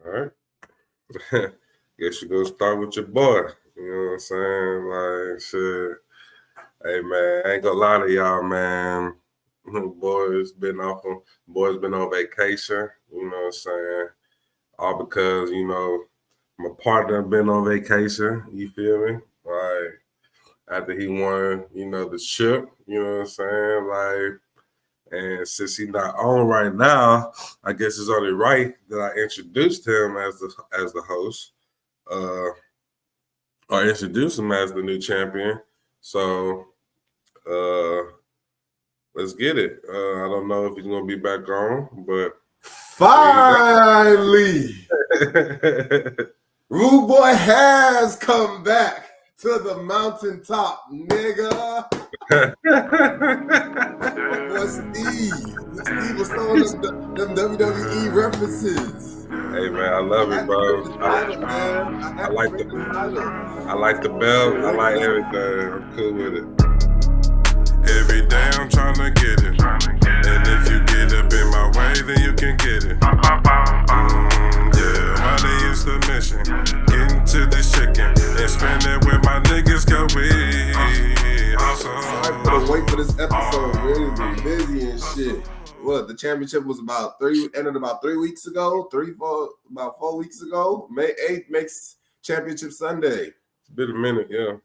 All right. Guess you're gonna start with your boy. You know what I'm saying? Like shit. Hey man, I ain't gonna lie to y'all, man. Boys been on vacation, you know what I'm saying? All because, my partner been on vacation, you feel me? Like after he won, the ship, you know what I'm saying? And since he's not on right now, I guess it's only right that I introduced him as the host. Uh or introduce him as the new champion. So uh let's get it. I don't know if he's gonna be back on, but finally, Rude Boy has come back to the mountaintop, nigga. Boy, Steve was throwing them WWE references. Hey man, I love it, bro. I like the belt. I like everything. I'm cool with it. Every day I'm trying to get it. And if you get up in my way, then you can get it. Yeah, money is the mission. Getting to this chicken and spend it with my niggas, go we Sorry for the wait for this episode. Really been busy and shit. What, the championship was ended about 3 weeks ago, about 4 weeks ago. May 8th makes championship Sunday. It's been a minute, yeah.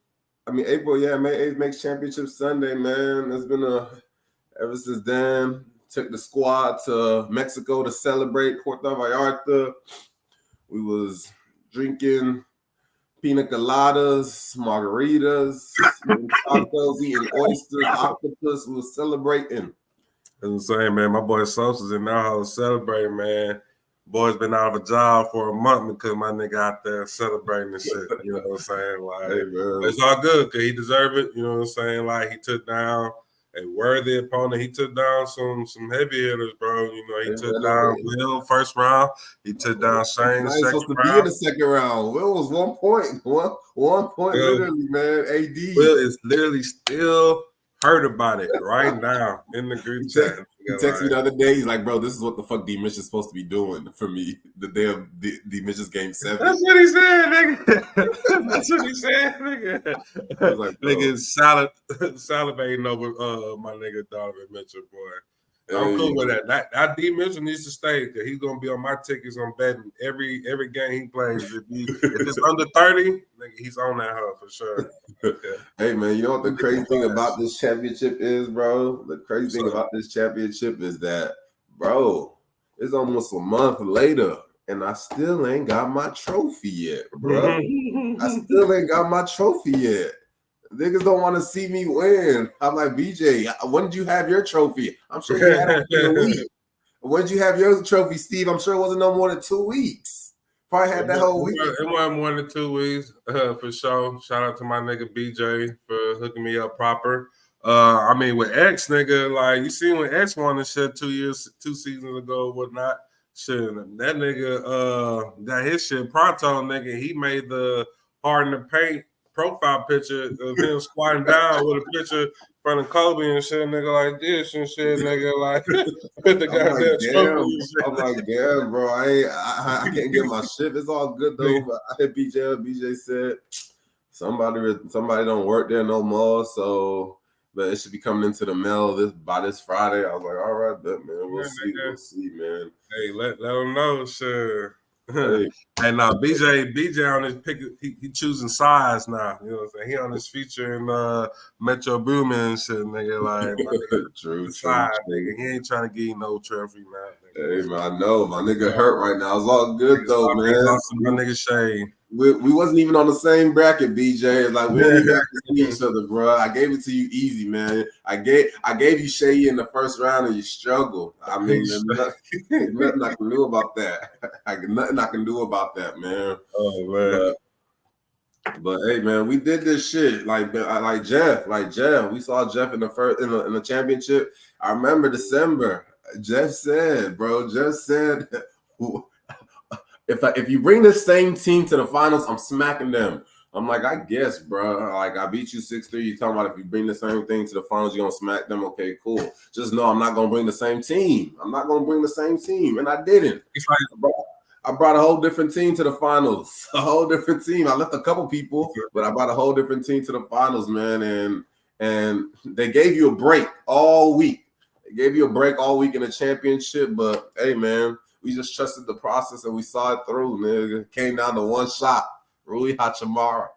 I mean, April, yeah, May 8th makes championship Sunday, man. There's been ever since then, took the squad to Mexico to celebrate Puerto Vallarta. We was drinking pina coladas, margaritas, tacos, eating oysters, octopus. We was celebrating. As I'm saying, man, my boy Sosa's in that house celebrating, man. Boy's been out of a job for a month because my nigga out there celebrating and shit. You know what I'm saying? Like, Hey, it's all good because he deserved it. You know what I'm saying? Like, he took down a worthy opponent. He took down some heavy hitters, bro. You know, he took down Will first round. He took down Shane second supposed to round. be in the second round. Will was 1 point. One point, literally, man. AD. Will is literally still hurt about it right now in the group chat. He texted me the other day. He's like, bro, this is what the fuck D Mitch is supposed to be doing for me the day of D Mitch's game 7. That's what he said, nigga. That's what he said, nigga. Like, nigga salivating over my nigga Donovan Mitchell, boy. I'm cool with that. That D Mitchell needs to stay because he's gonna be on my tickets on betting every game he plays. If it's under 30, nigga, he's on that hoe for sure. Hey man, you know what the crazy thing about this championship is, bro? The crazy thing about this championship is that, bro, it's almost a month later and I still ain't got my trophy yet, bro. I still ain't got my trophy yet. Niggas don't want to see me win. I'm like, BJ, when did you have your trophy? I'm sure you had it in a week. When did you have your trophy, Steve? I'm sure it wasn't no more than 2 weeks. Probably had that whole week. It wasn't more than 2 weeks, for sure. Shout out to my nigga BJ for hooking me up proper. I mean, with X, nigga, like, you seen when X won this shit 2 seasons ago, whatnot. Shit, that nigga got his shit pronto, nigga. He made the hard in the paint profile picture of him squatting down with a picture in front of Kobe and shit, nigga, like this and shit, nigga, like put the goddamn trophy. I'm like, damn, bro, I can't get my shit. It's all good though. But I hit BJ. BJ said somebody don't work there no more, so but it should be coming into the mail by this Friday. I was like, all right, bet, man. We'll see, man. Hey, let them know, sure. Hey, BJ on his pick, he choosing size now. You know what I'm saying? He on his feature in Metro Boomin and shit, nigga. Like, true, nigga. He ain't trying to get you no trophy, man. Hey, man, I know my nigga hurt right now. It's all good though, man. My nigga Shay. We wasn't even on the same bracket, BJ. Like we didn't see each other, bro. I gave it to you easy, man. I gave you Shay in the first round and you struggled. I mean, there's nothing I can do about that. Nothing I can do about that, man. Oh man. But hey, man, we did this shit like Jeff. We saw Jeff in the championship. I remember December. Jeff said, if you bring the same team to the finals, I'm smacking them. I'm like, I guess, bro. Like, I beat you 6-3. You talking about if you bring the same thing to the finals, you're going to smack them? Okay, cool. Just know I'm not going to bring the same team. And I didn't. It's like, bro, I brought a whole different team to the finals. A whole different team. I left a couple people, but I brought a whole different team to the finals, man. And they gave you a break all week. They gave you a break all week in the championship, but hey, man, we just trusted the process and we saw it through, nigga. It came down to one shot. Rui Hachimura.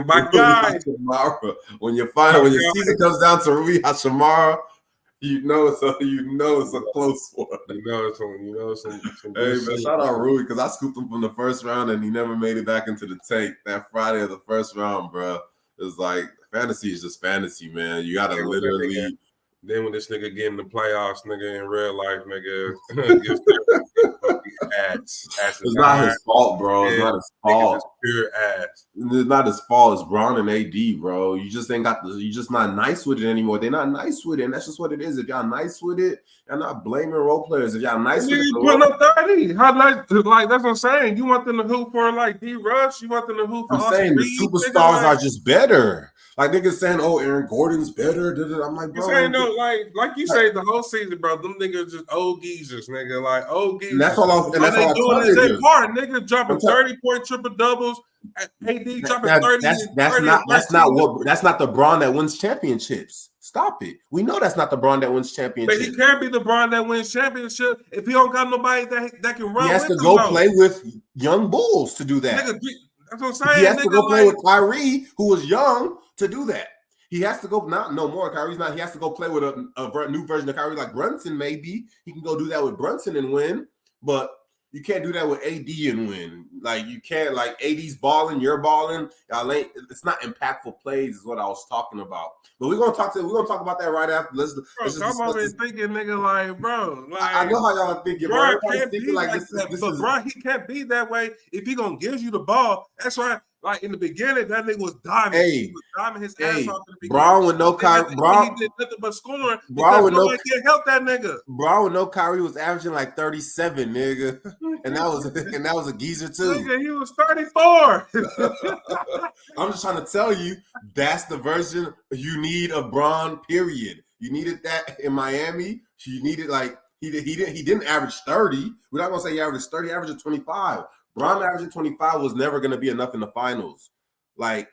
My guy. Hachimura. When your season comes down to Rui Hachimura, you know it's a close one. Some hey, man, shout out Rui, because I scooped him from the first round and he never made it back into the tank that Friday of the first round, bro. It was like fantasy is just fantasy, man. You gotta literally. Then when this nigga get in the playoffs, nigga, in real life, nigga, ass. It's not his fault, bro. It's not his fault. It's pure ass. It's not his fault. It's Bron and AD, bro. You just ain't got you just not nice with it anymore. They're not nice with it, and that's just what it is. If y'all nice with it, you're not blaming role players. If y'all nice with it, you put up 30. How nice? Like that's what I'm saying. You want them to hoop for like D Rush? You want them to hoop for? I'm saying the superstars are just better. Like niggas saying, "Oh, Aaron Gordon's better." I'm like, bro, saying no, like you say the whole season, bro. Them niggas just old geezers, nigga. Like old geezers. And that's all. And that's all doing is their part. Niggas dropping 30-point triple doubles. AD dropping 30. That's not the Bron that wins championships. Stop it. We know that's not the Bron that wins championships. But he can't be the Bron that wins championship if he don't got nobody that can run. He has to go play with young bulls to do that. Nigga, that's what I'm saying. He has to go play with Kyrie, who was young, to do that. He has to go no more. Kyrie's not. He has to go play with a new version of Kyrie, like Brunson. Maybe he can go do that with Brunson and win, but you can't do that with AD and win. Like you can't. Like AD's balling, you're balling. Y'all ain't. It's not impactful plays, is what I was talking about. But we're gonna talk about that right after. Let's I'm over thinking, nigga, like, bro. Like, I know how y'all are thinking, bro. Can't be like this. But bro, he can't be that way if he gonna give you the ball. That's right. Like in the beginning, that nigga was diving. He was diving his ass off in the beginning. Bron with no Kyrie. Bron, he did nothing but scoring. Bron with nobody can't help that nigga. Bron with no Kyrie was averaging like 37, nigga, and that was a geezer too. Nigga, he was 34. I'm just trying to tell you, that's the version you need of Bron. Period. You needed that in Miami. You needed like he didn't average 30. We're not gonna say he averaged 30. He averaged 25. Bron averaging 25 was never going to be enough in the finals. Like,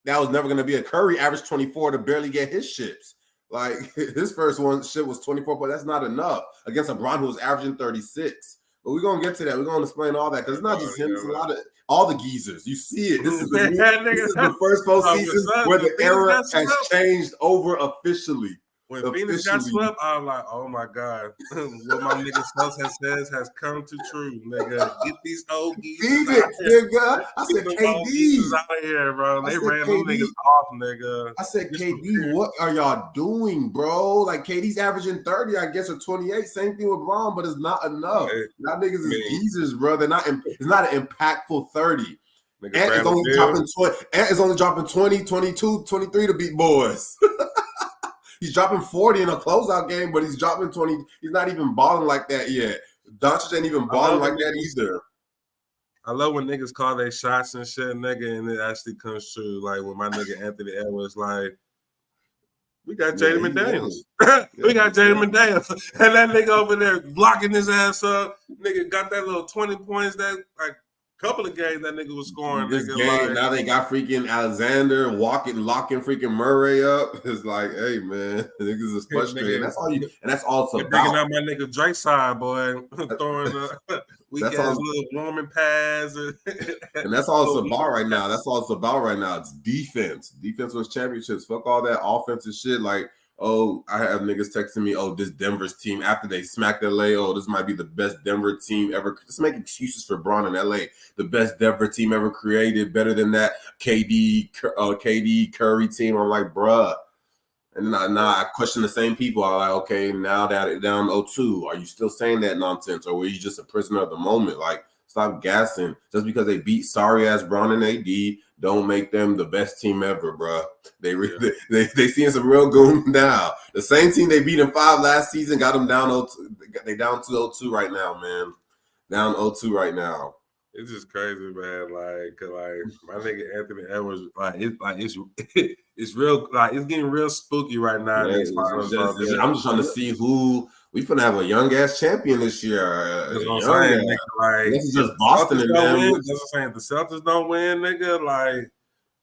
that was never going to be a Curry average 24 to barely get his ships. Like, his first one shit was 24, but that's not enough against a Bron who was averaging 36. But we're going to get to that. We're going to explain all that because it's not just him. It's a lot of all the geezers. You see it. This is the first postseason where the era has changed over officially. When Phoenix got swept, I was like, oh my God. What my nigga Celtics says has come to true, nigga. Get these old geezers nigga. I said KD. Out of here, bro. They ran them niggas off, nigga. I said, KD, what are y'all doing, bro? Like, KD's averaging 30, I guess, or 28. Same thing with Bron, but it's not enough. Hey, y'all niggas is geezers, bro. It's not an impactful 30. And it's only dropping 20, 22, 23 to beat boys. He's dropping 40 in a closeout game, but he's dropping 20. He's not even balling like that yet. Doncic ain't even balling like that either. I love when niggas call their shots and shit, nigga, and it actually comes true. Like when my nigga Anthony Edwards, like, we got Jaden McDaniels. We got Jaden McDaniels. And that nigga over there blocking his ass up. Nigga got that little 20 points that, like, couple of games that nigga was scoring. This game, now they got freaking Alexander locking freaking Murray up. It's like, hey man, niggas is frustrated. That's all it's about. Bringing out my nigga Drake side, boy, throwing weak ass little warming pads, and that's all it's about right now. That's all it's about right now. It's defense. Defense wins championships. Fuck all that offensive shit. Like, oh, I have niggas texting me, oh, this Denver's team, after they smacked LA, oh, this might be the best Denver team ever. Just make excuses for Bron in LA. The best Denver team ever created, better than that KD Curry team. I'm like, bruh. And then I question the same people. I'm like, okay, now that it's down 0-2, are you still saying that nonsense? Or were you just a prisoner of the moment? Like, stop gassing. Just because they beat sorry-ass Bron and AD, don't make them the best team ever, bro. They seeing some real goons now. The same team they beat in 5 last season got them down 0-2. They down to 0-2 right now, man. Down 0-2 right now. It's just crazy, man. Like my nigga Anthony Edwards, it's real. Like it's getting real spooky right now. Yeah, I'm just trying to see who we finna have a young ass champion this year. That's what I'm Young saying, ass. nigga. Like, This is if just the Boston Celtics and don't them. win, that's what I'm saying. If the Celtics don't win, nigga, like,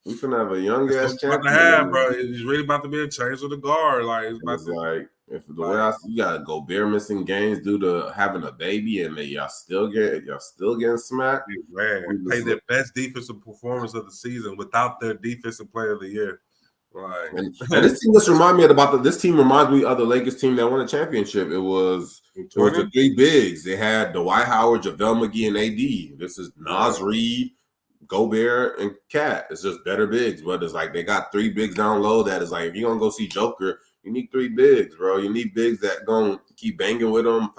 We finna have a young that's what ass it's about to have, champion. bro. It's really about to be a change of the guard. Like, it's And about it's to, like if the way like, I see, you gotta go bare missing games due to having a baby, and y'all still getting smacked. man, play their best defensive performance of the season without their defensive player of the year. Like, And this team just remind me about this team reminds me of the Lakers team that won a championship. It was the three bigs. They had Dwight Howard, JaVale McGee, and AD. This is Nas Reed, Gobert, and Cat. It's just better bigs, but it's like they got three bigs down low. That is like if you're gonna go see Joker, you need three bigs, bro. You need bigs that gonna keep banging with them.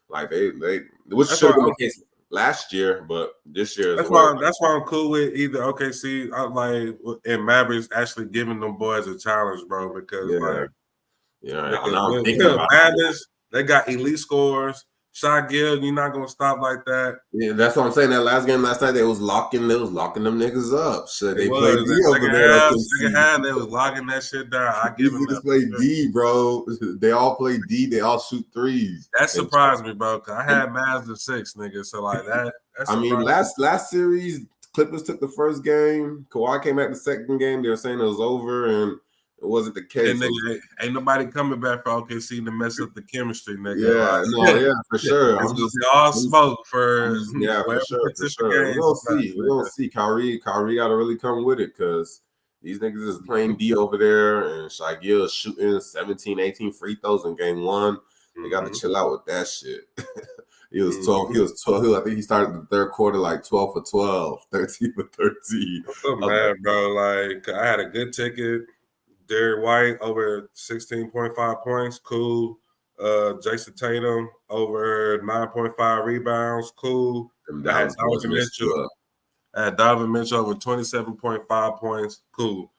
Like they which should have been the case last year, but this year as well. That's why I'm cool with either OKC. I like and Mavericks actually giving them boys a challenge, bro. Because Now I'm thinking about Mavericks, they got elite scores. Shot Gill, you're not gonna stop like that. Yeah, that's what I'm saying. That last game last night, they was locking them niggas up. So they played D that over there. second half, they was locking that shit down. I give them that. Play D, bro. They all play D. They all shoot threes. That surprised me, bro. Cause I had Mavs in 6, nigga. So like that. I mean, last series, Clippers took the first game. Kawhi came back the second game. They were saying it was over, and it wasn't the case. Nigga, ain't nobody coming back for OKC to mess up the chemistry, nigga. Yeah, for sure. I'm just all smoke for for sure. We're gonna see. Kyrie got to really come with it because these niggas is playing D over there, and Shai Gill is shooting 17, 18 free throws in game one. They got to chill out with that shit. He was 12. He was 12. I think he started the third quarter like 12 for 12, 13 for 13. I'm so mad, bro. Like I had a good ticket. Derrick White over 16.5 points, cool. Jason Tatum over 9.5 rebounds, cool. I had Donovan Mitchell over 27.5 points, cool.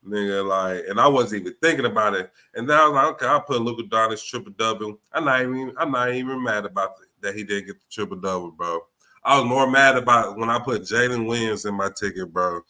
Nigga, like, and I wasn't even thinking about it. And then I was like, okay, I'll put Luka Doncic triple double. I'm not even mad about that he didn't get the triple double, bro. I was more mad about when I put Jalen Williams in my ticket, bro.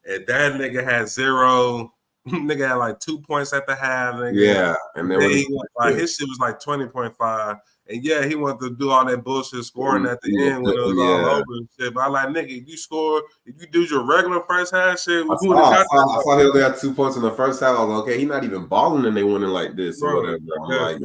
And that nigga had 0. Nigga had like 2 points at the half, nigga. Yeah, and then his shit was like 20.5. And yeah, he wanted to do all that bullshit scoring at the end when it was all over and shit. But I like, nigga, if you do your regular first half shit, I saw he only had 2 points in the first half. I was like, okay, he's not even balling and they winning like this or whatever. I'm like,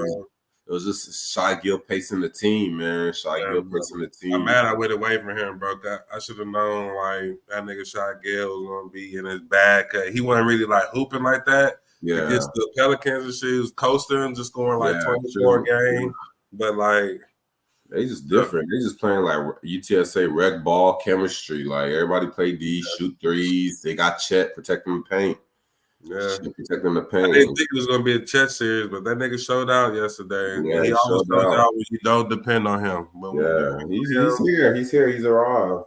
it was just Shai Gill pacing the team, man. Gill pacing the team. I'm mad I went away from him, bro. I should have known like that nigga Shai Gill was gonna be in his bag. He wasn't really like hooping like that. Yeah, against the Pelicans and shit, he was coasting, just scoring like 24 game. But like they just different. They just playing like UTSA rec ball chemistry. Like everybody play D, shoot threes. They got Chet protecting the paint. Yeah, protecting the paint. I didn't think it was gonna be a chess series, but that nigga showed out yesterday. Yeah, he always shows out when you don't depend on him. But he's here. He's arrived.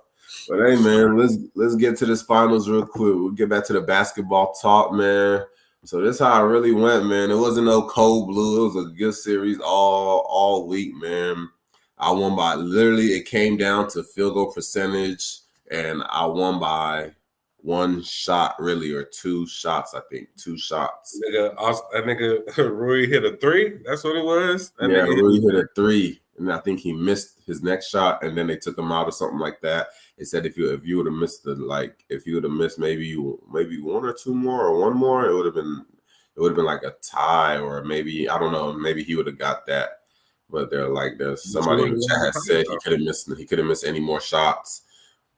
But hey, man, let's get to this finals real quick. We'll get back to the basketball talk, man. So this is how it really went, man. It wasn't no cold blue. It was a good series all week, man. I won by literally. It came down to field goal percentage, and I won by 1 shot, really, or 2 shots. I think 2 shots. That nigga Rui hit a 3. That's what it was. Rui hit a 3, and I think he missed his next shot, and then they took him out or something like that. It said if you would have missed maybe 1 or 2 more or 1 more, it would have been like a tie, or maybe I don't know, maybe he would have got that. But there's somebody in the chat has said he could have missed any more shots.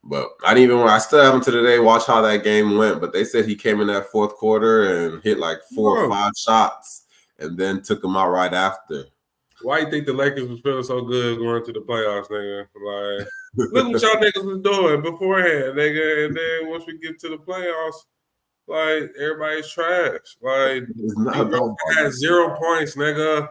But I still haven't to today watch how that game went. But they said he came in that fourth quarter and hit like 4 or 5 shots and then took him out right after. Why you think the Lakers was feeling so good going to the playoffs, nigga? Like, look what y'all niggas was doing beforehand, nigga. And then once we get to the playoffs, like, everybody's trash. Like, had 0 points, nigga.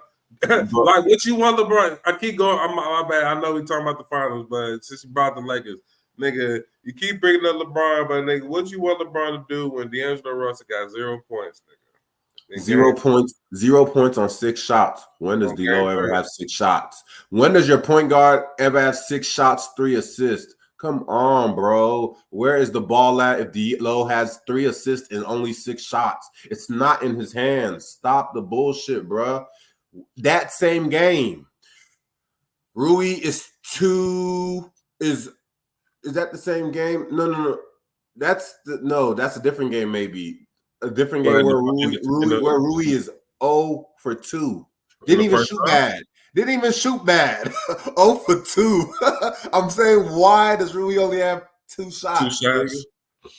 Like, what you want LeBron? I keep going. My bad. I know we talking about the finals, but since you brought the Lakers, nigga, you keep bringing up LeBron, but nigga, what you want LeBron to do when D'Angelo Russell got 0 points, nigga? 0 points on 6 shots. When does D'Lo ever have 6 shots? When does your point guard ever have 6 shots, 3 assists? Come on, bro. Where is the ball at if D'Lo has 3 assists and only 6 shots? It's not in his hands. Stop the bullshit, bro. That same game, Rui is 2. Is that the same game? No. That's a different game. Maybe a different game where Rui is 0 for 2. Didn't even shoot bad. 0 for 2. I'm saying, why does Rui only have 2 shots? 2 shots. Nigga?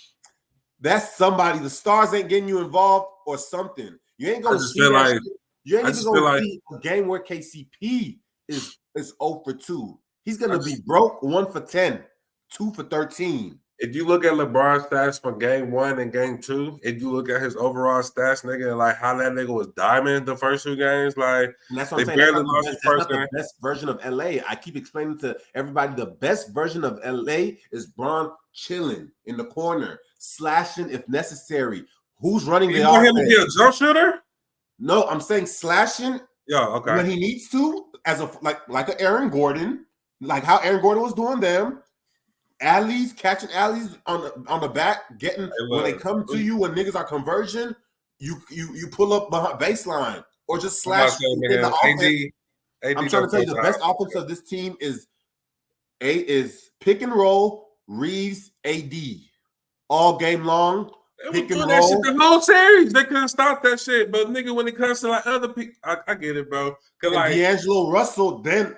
That's somebody. The stars ain't getting you involved or something. You ain't gonna see that. Like, you ain't even gonna see a game where KCP is 0 for 2. He's gonna be broke 1 for 10, 2 for 13. If you look at LeBron's stats from game 1 and game 2, if you look at his overall stats, nigga, and like how that nigga was diamond the first 2 games, like and that's what I'm saying. That's not the best version of LA. I keep explaining to everybody the best version of LA is Bron chilling in the corner, slashing if necessary. Who's running the offense? You want him to be a jump shooter? No, I'm saying slashing. Yeah, okay. When he needs to, as a like an Aaron Gordon, like how Aaron Gordon was doing them. Alleys, catching alleys on the back, getting when they come to you when niggas are conversion, you pull up behind baseline or just slash in the offense. I'm trying to tell you the best offense of this team is pick and roll, Reeves, AD. All game long. Pick and roll. That shit the whole series. They couldn't stop that shit. But nigga, when it comes to like other people, I get it, bro. And like D'Angelo Russell, then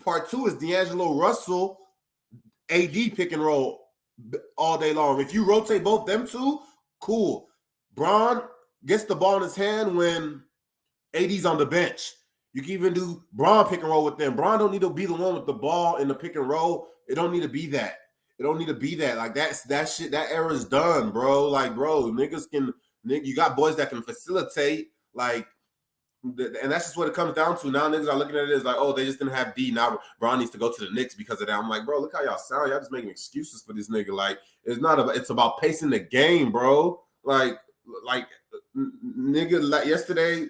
part 2 is D'Angelo Russell. AD pick and roll all day long. If you rotate both them 2, cool. Bron gets the ball in his hand when AD's on the bench. You can even do Bron pick and roll with them. Bron don't need to be the one with the ball in the pick and roll. It don't need to be that. Like that shit. That era is done, bro. Like, bro, you got boys that can facilitate. Like, and that's just what it comes down to. Now niggas are looking at it as like, oh, they just didn't have D. Now Bron needs to go to the Knicks because of that. I'm like, bro, look how y'all sound. Y'all just making excuses for this nigga. Like, it's about pacing the game, bro. Like nigga, like yesterday,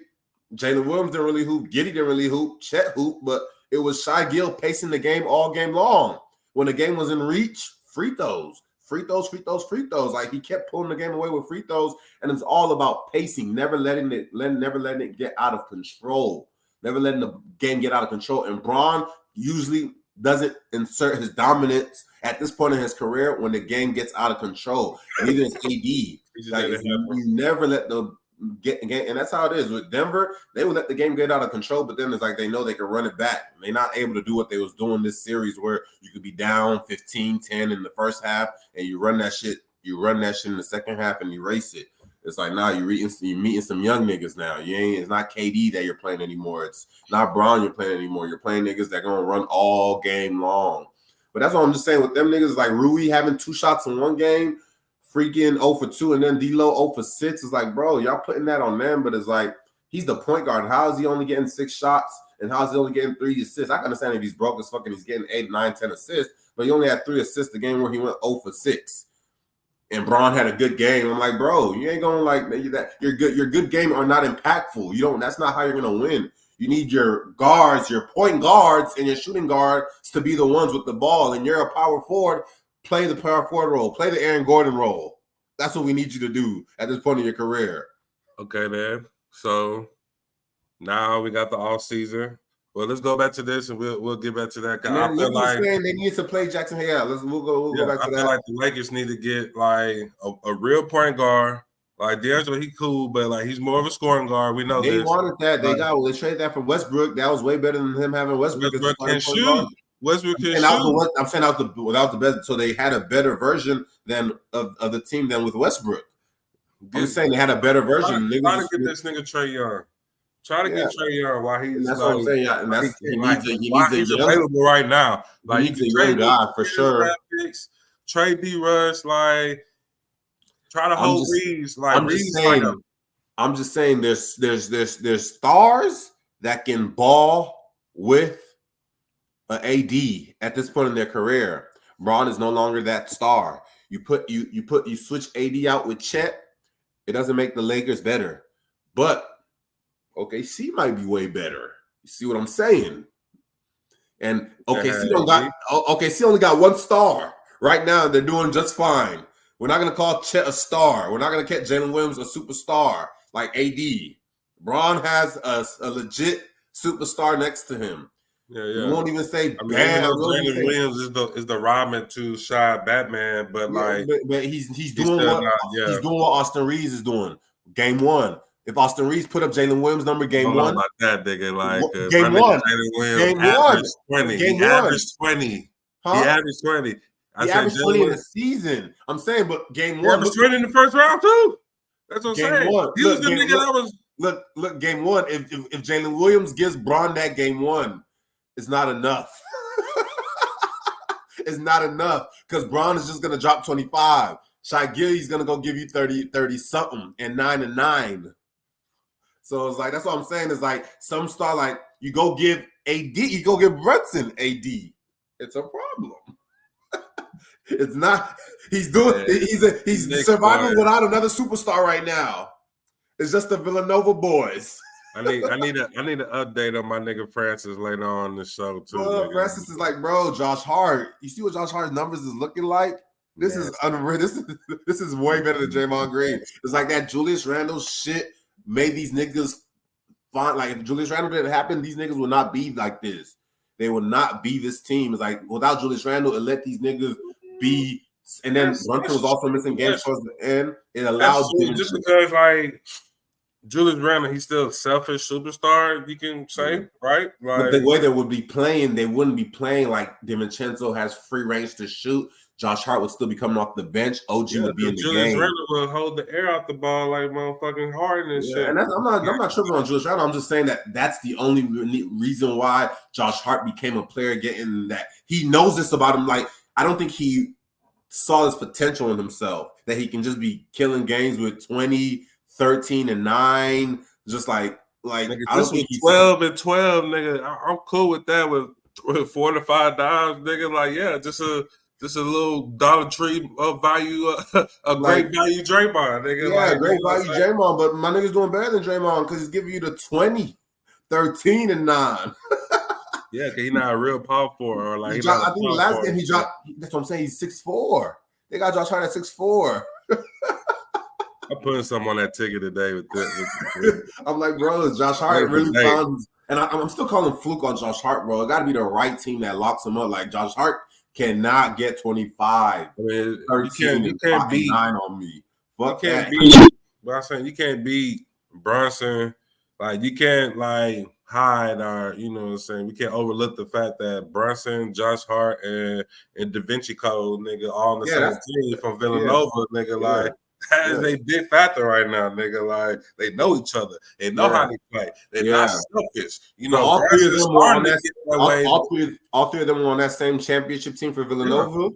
Jalen Williams didn't really hoop. Giddey didn't really hoop. Chet hoop, but it was Shai Gill pacing the game all game long. When the game was in reach, free throws. Like, he kept pulling the game away with free throws, and it's all about pacing, never letting it get out of control, never letting the game get out of control. And Bron usually doesn't insert his dominance at this point in his career when the game gets out of control. Neither is AD. Like, you never let the game, and that's how it is with Denver. They would let the game get out of control, but then it's like they know they can run it back. They're not able to do what they was doing this series, where you could be down 15-10 in the first half and you run that shit in the second half and you race it. It's like, now you're meeting some young niggas now. It's not KD that you're playing anymore. It's not Bron you're playing anymore. You're playing niggas that are gonna run all game long. But that's what I'm just saying with them niggas, like Rui having 2 shots in one game, freaking 0 for 2, and then D-Lo 0 for 6. It's like, bro, y'all putting that on them, but it's like, he's the point guard. How is he only getting 6 shots, and how is he only getting 3 assists? I can understand if he's broke as fucking he's getting 8, 9, 10 assists, but he only had 3 assists the game where he went 0 for 6. And Bron had a good game. I'm like, bro, you ain't gonna like that. Your good game are not impactful. That's not how you're gonna win. You need your guards, your point guards, and your shooting guards to be the ones with the ball. And you're a power forward. Play the power forward role. Play the Aaron Gordon role. That's what we need you to do at this point in your career. Okay, man. So now we got the off season. Well, let's go back to this, and we'll get back to that. I feel like they need to play Jackson Hayes out. We'll go back to that. I feel like the Lakers need to get like a real point guard. Like D'Angelo, he cool, but like he's more of a scoring guard. We know they wanted that. They traded that for Westbrook. That was way better than him having Westbrook can shoot. Westbrook can shoot. I'm saying that was the best. So they had a better version of the team than with Westbrook. I'm saying they had a better version. Try to get this nigga Trae Young. Try to get Trae Young while he's. That's what I'm saying. Yeah, and he's available right now. Like, he's a young guy for sure. Trade D-Rush, like, try to hold Reeves. Like, I'm just saying there's stars that can ball with an AD at this point in their career. Bron is no longer that star. You switch AD out with Chet, it doesn't make the Lakers better. But OKC might be way better. You see what I'm saying? And OKC only got 1 star. Right now, they're doing just fine. We're not going to call Chet a star. We're not going to catch Jalen Williams a superstar like AD. Bron has a legit superstar next to him. Yeah, We yeah. won't even say I mean, even bad. though Jalen Williams is the Robin to Shy Batman, but like but he's doing still what not. Yeah, he's doing what Austin Reeves is doing. Game one. If Austin Reeves put up Jalen Williams' number, I game don't know one, about that, nigga. Like my game nigga one, Jalen Williams game one, averaged 20. game He one, averaged 20. He huh? averaged 20. I He said averaged 20 Jalen in the Williams. season. I'm saying, but game He one, averaged look, 20 in the first round too. That's what I'm game saying. one. He was Look, the nigga that was. look, game one. If Jalen Williams gives Braun that game one, it's not enough. It's not enough because Braun is just gonna drop 25. Shai Gilgeous gonna go give you 30 something and 9 and 9. So it's like that's what I'm saying. Is like some star like you go give AD, you go give Brunson AD. It's a problem. It's not. He's doing. He's surviving without another superstar right now. It's just the Villanova boys. I need an update on my nigga Francis later on the show too. Well, Francis is like, bro, Josh Hart. You see what Josh Hart's numbers is looking like? This is unreal. This is way better than Draymond Green. It's like that Julius Randle shit made these niggas fine. Like if Julius Randle didn't happen, these niggas would not be like this. They would not be this team. It's like without Julius Randle, it let these niggas be. And then Brunson was also missing games towards the end. It allowed just because like Julius Randle, he's still a selfish superstar, you can say, right? Like, but the way they would be playing, they wouldn't be playing like DiVincenzo has free range to shoot. Josh Hart would still be coming off the bench. OG would be in the Julius game. Randle will hold the air out the ball like motherfucking Harden and shit. And I'm not tripping on Julius Randle. I'm just saying that's the only reason why Josh Hart became a player. Getting that he knows this about him. Like I don't think he saw his potential in himself that he can just be killing games with 20, 13, and 9. Just like nigga, I don't think he's 12 and 12, nigga. I'm cool with that with $4 to $5, nigga. Like, yeah, just a little Dollar Tree of value, a great value Draymond, nigga. Yeah, like, great value Draymond, but my nigga's doing better than Draymond because he's giving you the 20, 13, and 9. Yeah, because he's not a real power forward. Or like, I think the last game he dropped, that's what I'm saying, he's 6'4". They got Josh Hart at 6'4". I'm putting something on that ticket today with this. I'm like, bro, Josh Hart really found, and I'm still calling fluke on Josh Hart, bro. It got to be the right team that locks him up. Like Josh Hart cannot get 25. I mean, 13 you can't beat 9 on me. Fuck you can't that. beat. But I'm saying you can't beat Brunson. Like you can't like hide or you know what I'm saying. We can't overlook the fact that Brunson, Josh Hart, and Da Vinci Code, nigga, all on the same team from Villanova, nigga. Like that is a big factor right now, nigga. Like they know each other. They know how they play. They're not selfish. You know, all three of them were on that. All three of them were on that same championship team for Villanova.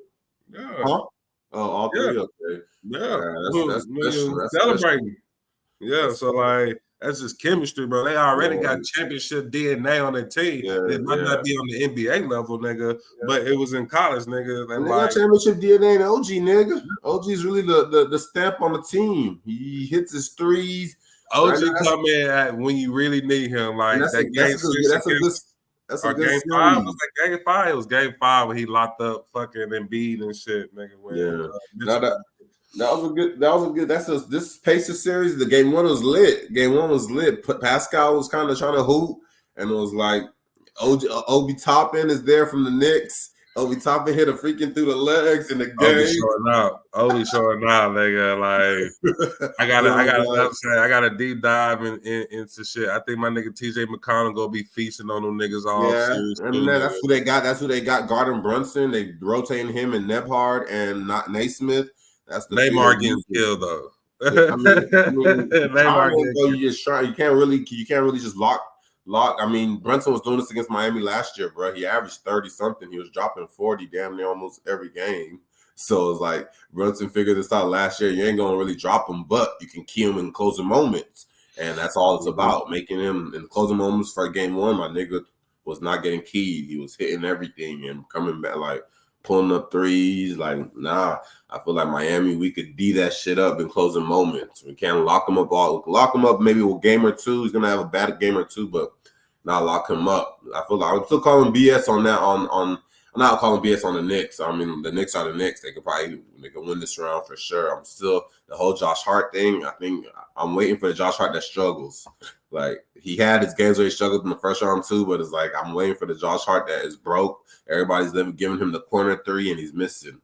Yeah. Huh? Oh, all three. Okay. Yeah. That's celebrating. Yeah. So like. That's just chemistry, bro. They already got championship DNA on their team. It might not be on the NBA level, nigga, but it was in college, nigga. And they got championship DNA in OG, nigga. OG is really the stamp on the team. He hits his threes. OG come in at when you really need him. Like that game 6 that's a good game series. 5. Was like game 5. It was game 5 when he locked up fucking Embiid and shit, nigga. That was a good. This Pacers series. The game one was lit. Pascal was kind of trying to hoop, and it was like Obi Toppin is there from the Knicks. Obi Toppin hit a freaking through the legs in the game. Obi showing out, nigga. Like I got a deep dive into shit. I think my nigga TJ McConnell gonna be feasting on them niggas all series. And that's who they got. That's who they got. Gordon Brunson. They rotating him and Nebhard and not Naismith. That's the Neymar getting killed though. You can't really just lock. I mean, Brunson was doing this against Miami last year, bro. He averaged 30 something. He was dropping 40 damn near almost every game. So it's like Brunson figured this out last year. You ain't gonna really drop him, but you can key him in closing moments, and that's all it's about. Making him in closing moments for game one. My nigga was not getting keyed. He was hitting everything and coming back like. Pulling up threes, like nah. I feel like Miami, we could D that shit up in closing moments. We can't lock him up. Maybe a game or two. He's gonna have a bad game or two, but not lock him up. I feel like I'm still calling BS on that on I'm not calling BS on the Knicks. I mean, the Knicks are the Knicks. They could win this round for sure. I'm still the whole Josh Hart thing. I think I'm waiting for the Josh Hart that struggles. Like he had his games where he struggled in the first round too, but it's like I'm waiting for the Josh Hart that is broke. Everybody's giving him the corner three and he's missing.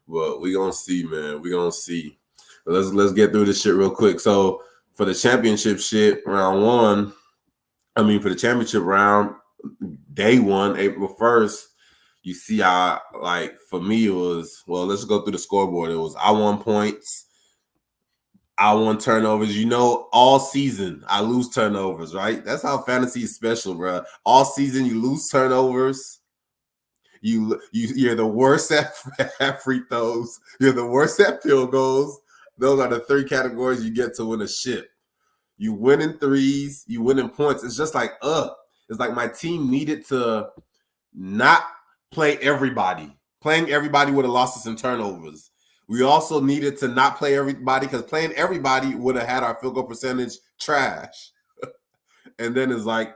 But we gonna see, man. We gonna see. But let's get through this shit real quick. So for the championship shit, round one. For the championship round, day one, April 1st. You see how, like, for me, it was, well, let's go through the scoreboard. It was I won points, I won turnovers. All season, I lose turnovers, right? That's how fantasy is special, bro. All season, you lose turnovers. You're the worst at free throws. You're the worst at field goals. Those are the three categories you get to win a ship. You win in threes. You win in points. It's just like, It's like my team needed to not play everybody. Playing everybody would have lost us in turnovers. We also needed to not play everybody because playing everybody would have had our field goal percentage trash. And then it's like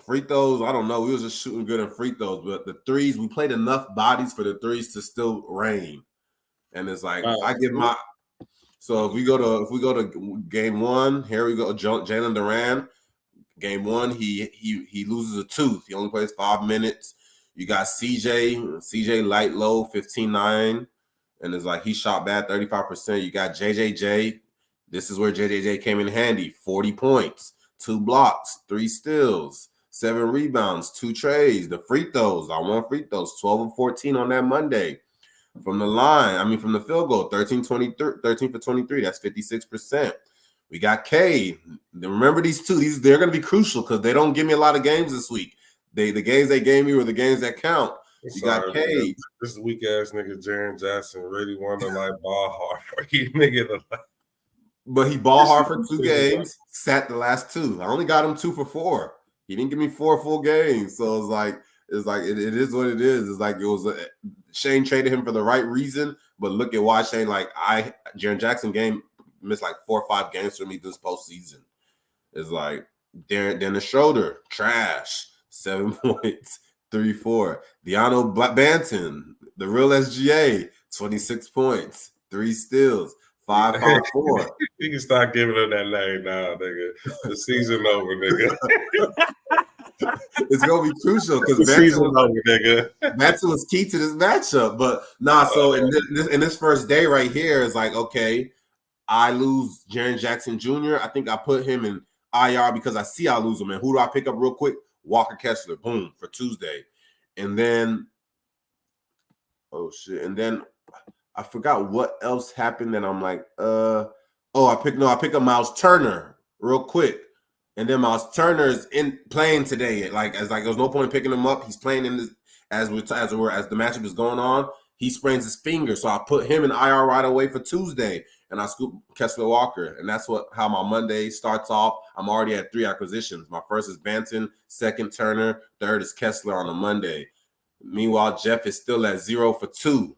free throws. I don't know. We was just shooting good in free throws, but the threes, we played enough bodies for the threes to still reign. And it's like if I give my so if we go to game one, here we go. Jalen Duran. Game one, he loses a tooth. He only plays 5 minutes. You got CJ light low, 15-9. And it's like he shot bad, 35%. You got JJJ. This is where JJJ came in handy. 40 points, 2 blocks, 3 steals, 7 rebounds, 2 trays. The free throws, I won free throws, 12 and 14 on that Monday. From the line, from the field goal, 13 for 23. That's 56%. We got K. Remember these two. They're going to be crucial because they don't give me a lot of games this week. The games they gave me were the games that count. You got K. Man. This weak ass nigga Jaren Jackson really want to like ball hard for you nigga. But he ball hard for 2 games. Sat the last 2. I only got him 2 for 4. He didn't give me 4 full games. So it's like it is what it is. It's like it was Shane traded him for the right reason. But look at why Shane Jaren Jackson game missed like 4 or 5 games for me this postseason. It's like Dennis Schroeder, trash, 7 points, 3-4. Deano Banton, the real SGA, 26 points, 3 steals, 5-5-4. You can start giving him that name now, nigga. The season over, nigga. It's gonna be crucial because Banton was key to this matchup. But so in this first day right here is like, okay, I lose Jaren Jackson Jr. I think I put him in IR because I see I lose him. And who do I pick up real quick? Walker Kessler, boom, for Tuesday. And then, oh shit. And then I forgot what else happened. And I'm like, I pick up Miles Turner real quick. And then Miles Turner is playing today. There's no point in picking him up. He's playing in this as the matchup is going on. He sprains his finger, so I put him in IR right away for Tuesday, and I scoop Kessler Walker, and that's how my Monday starts off. I'm already at 3 acquisitions. My first is Banton, second Turner, third is Kessler on a Monday. Meanwhile, Jeff is still at 0 for 2.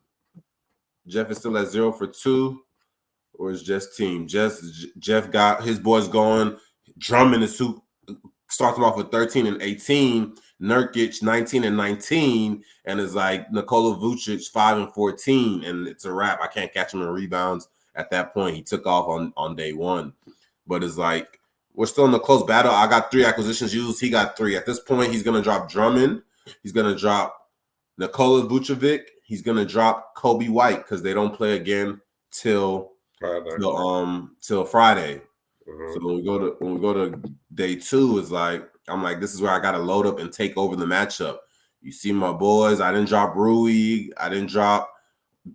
Where's Jeff's team? Jeff got his boys going. Drummond is starts them off with 13 and 18. Nurkic 19 and 19, and it's like Nikola Vucic 5 and 14, and it's a wrap. I can't catch him in rebounds at that point. He took off on day one, but it's like we're still in the close battle. I got 3 acquisitions used. He got 3. At this point, he's gonna drop Drummond. He's gonna drop Nikola Vucevic. He's gonna drop Kobe White because they don't play again till Friday. So when we go to day 2, it's like I'm like, this is where I got to load up and take over the matchup. You see my boys. I didn't drop Rui. I didn't drop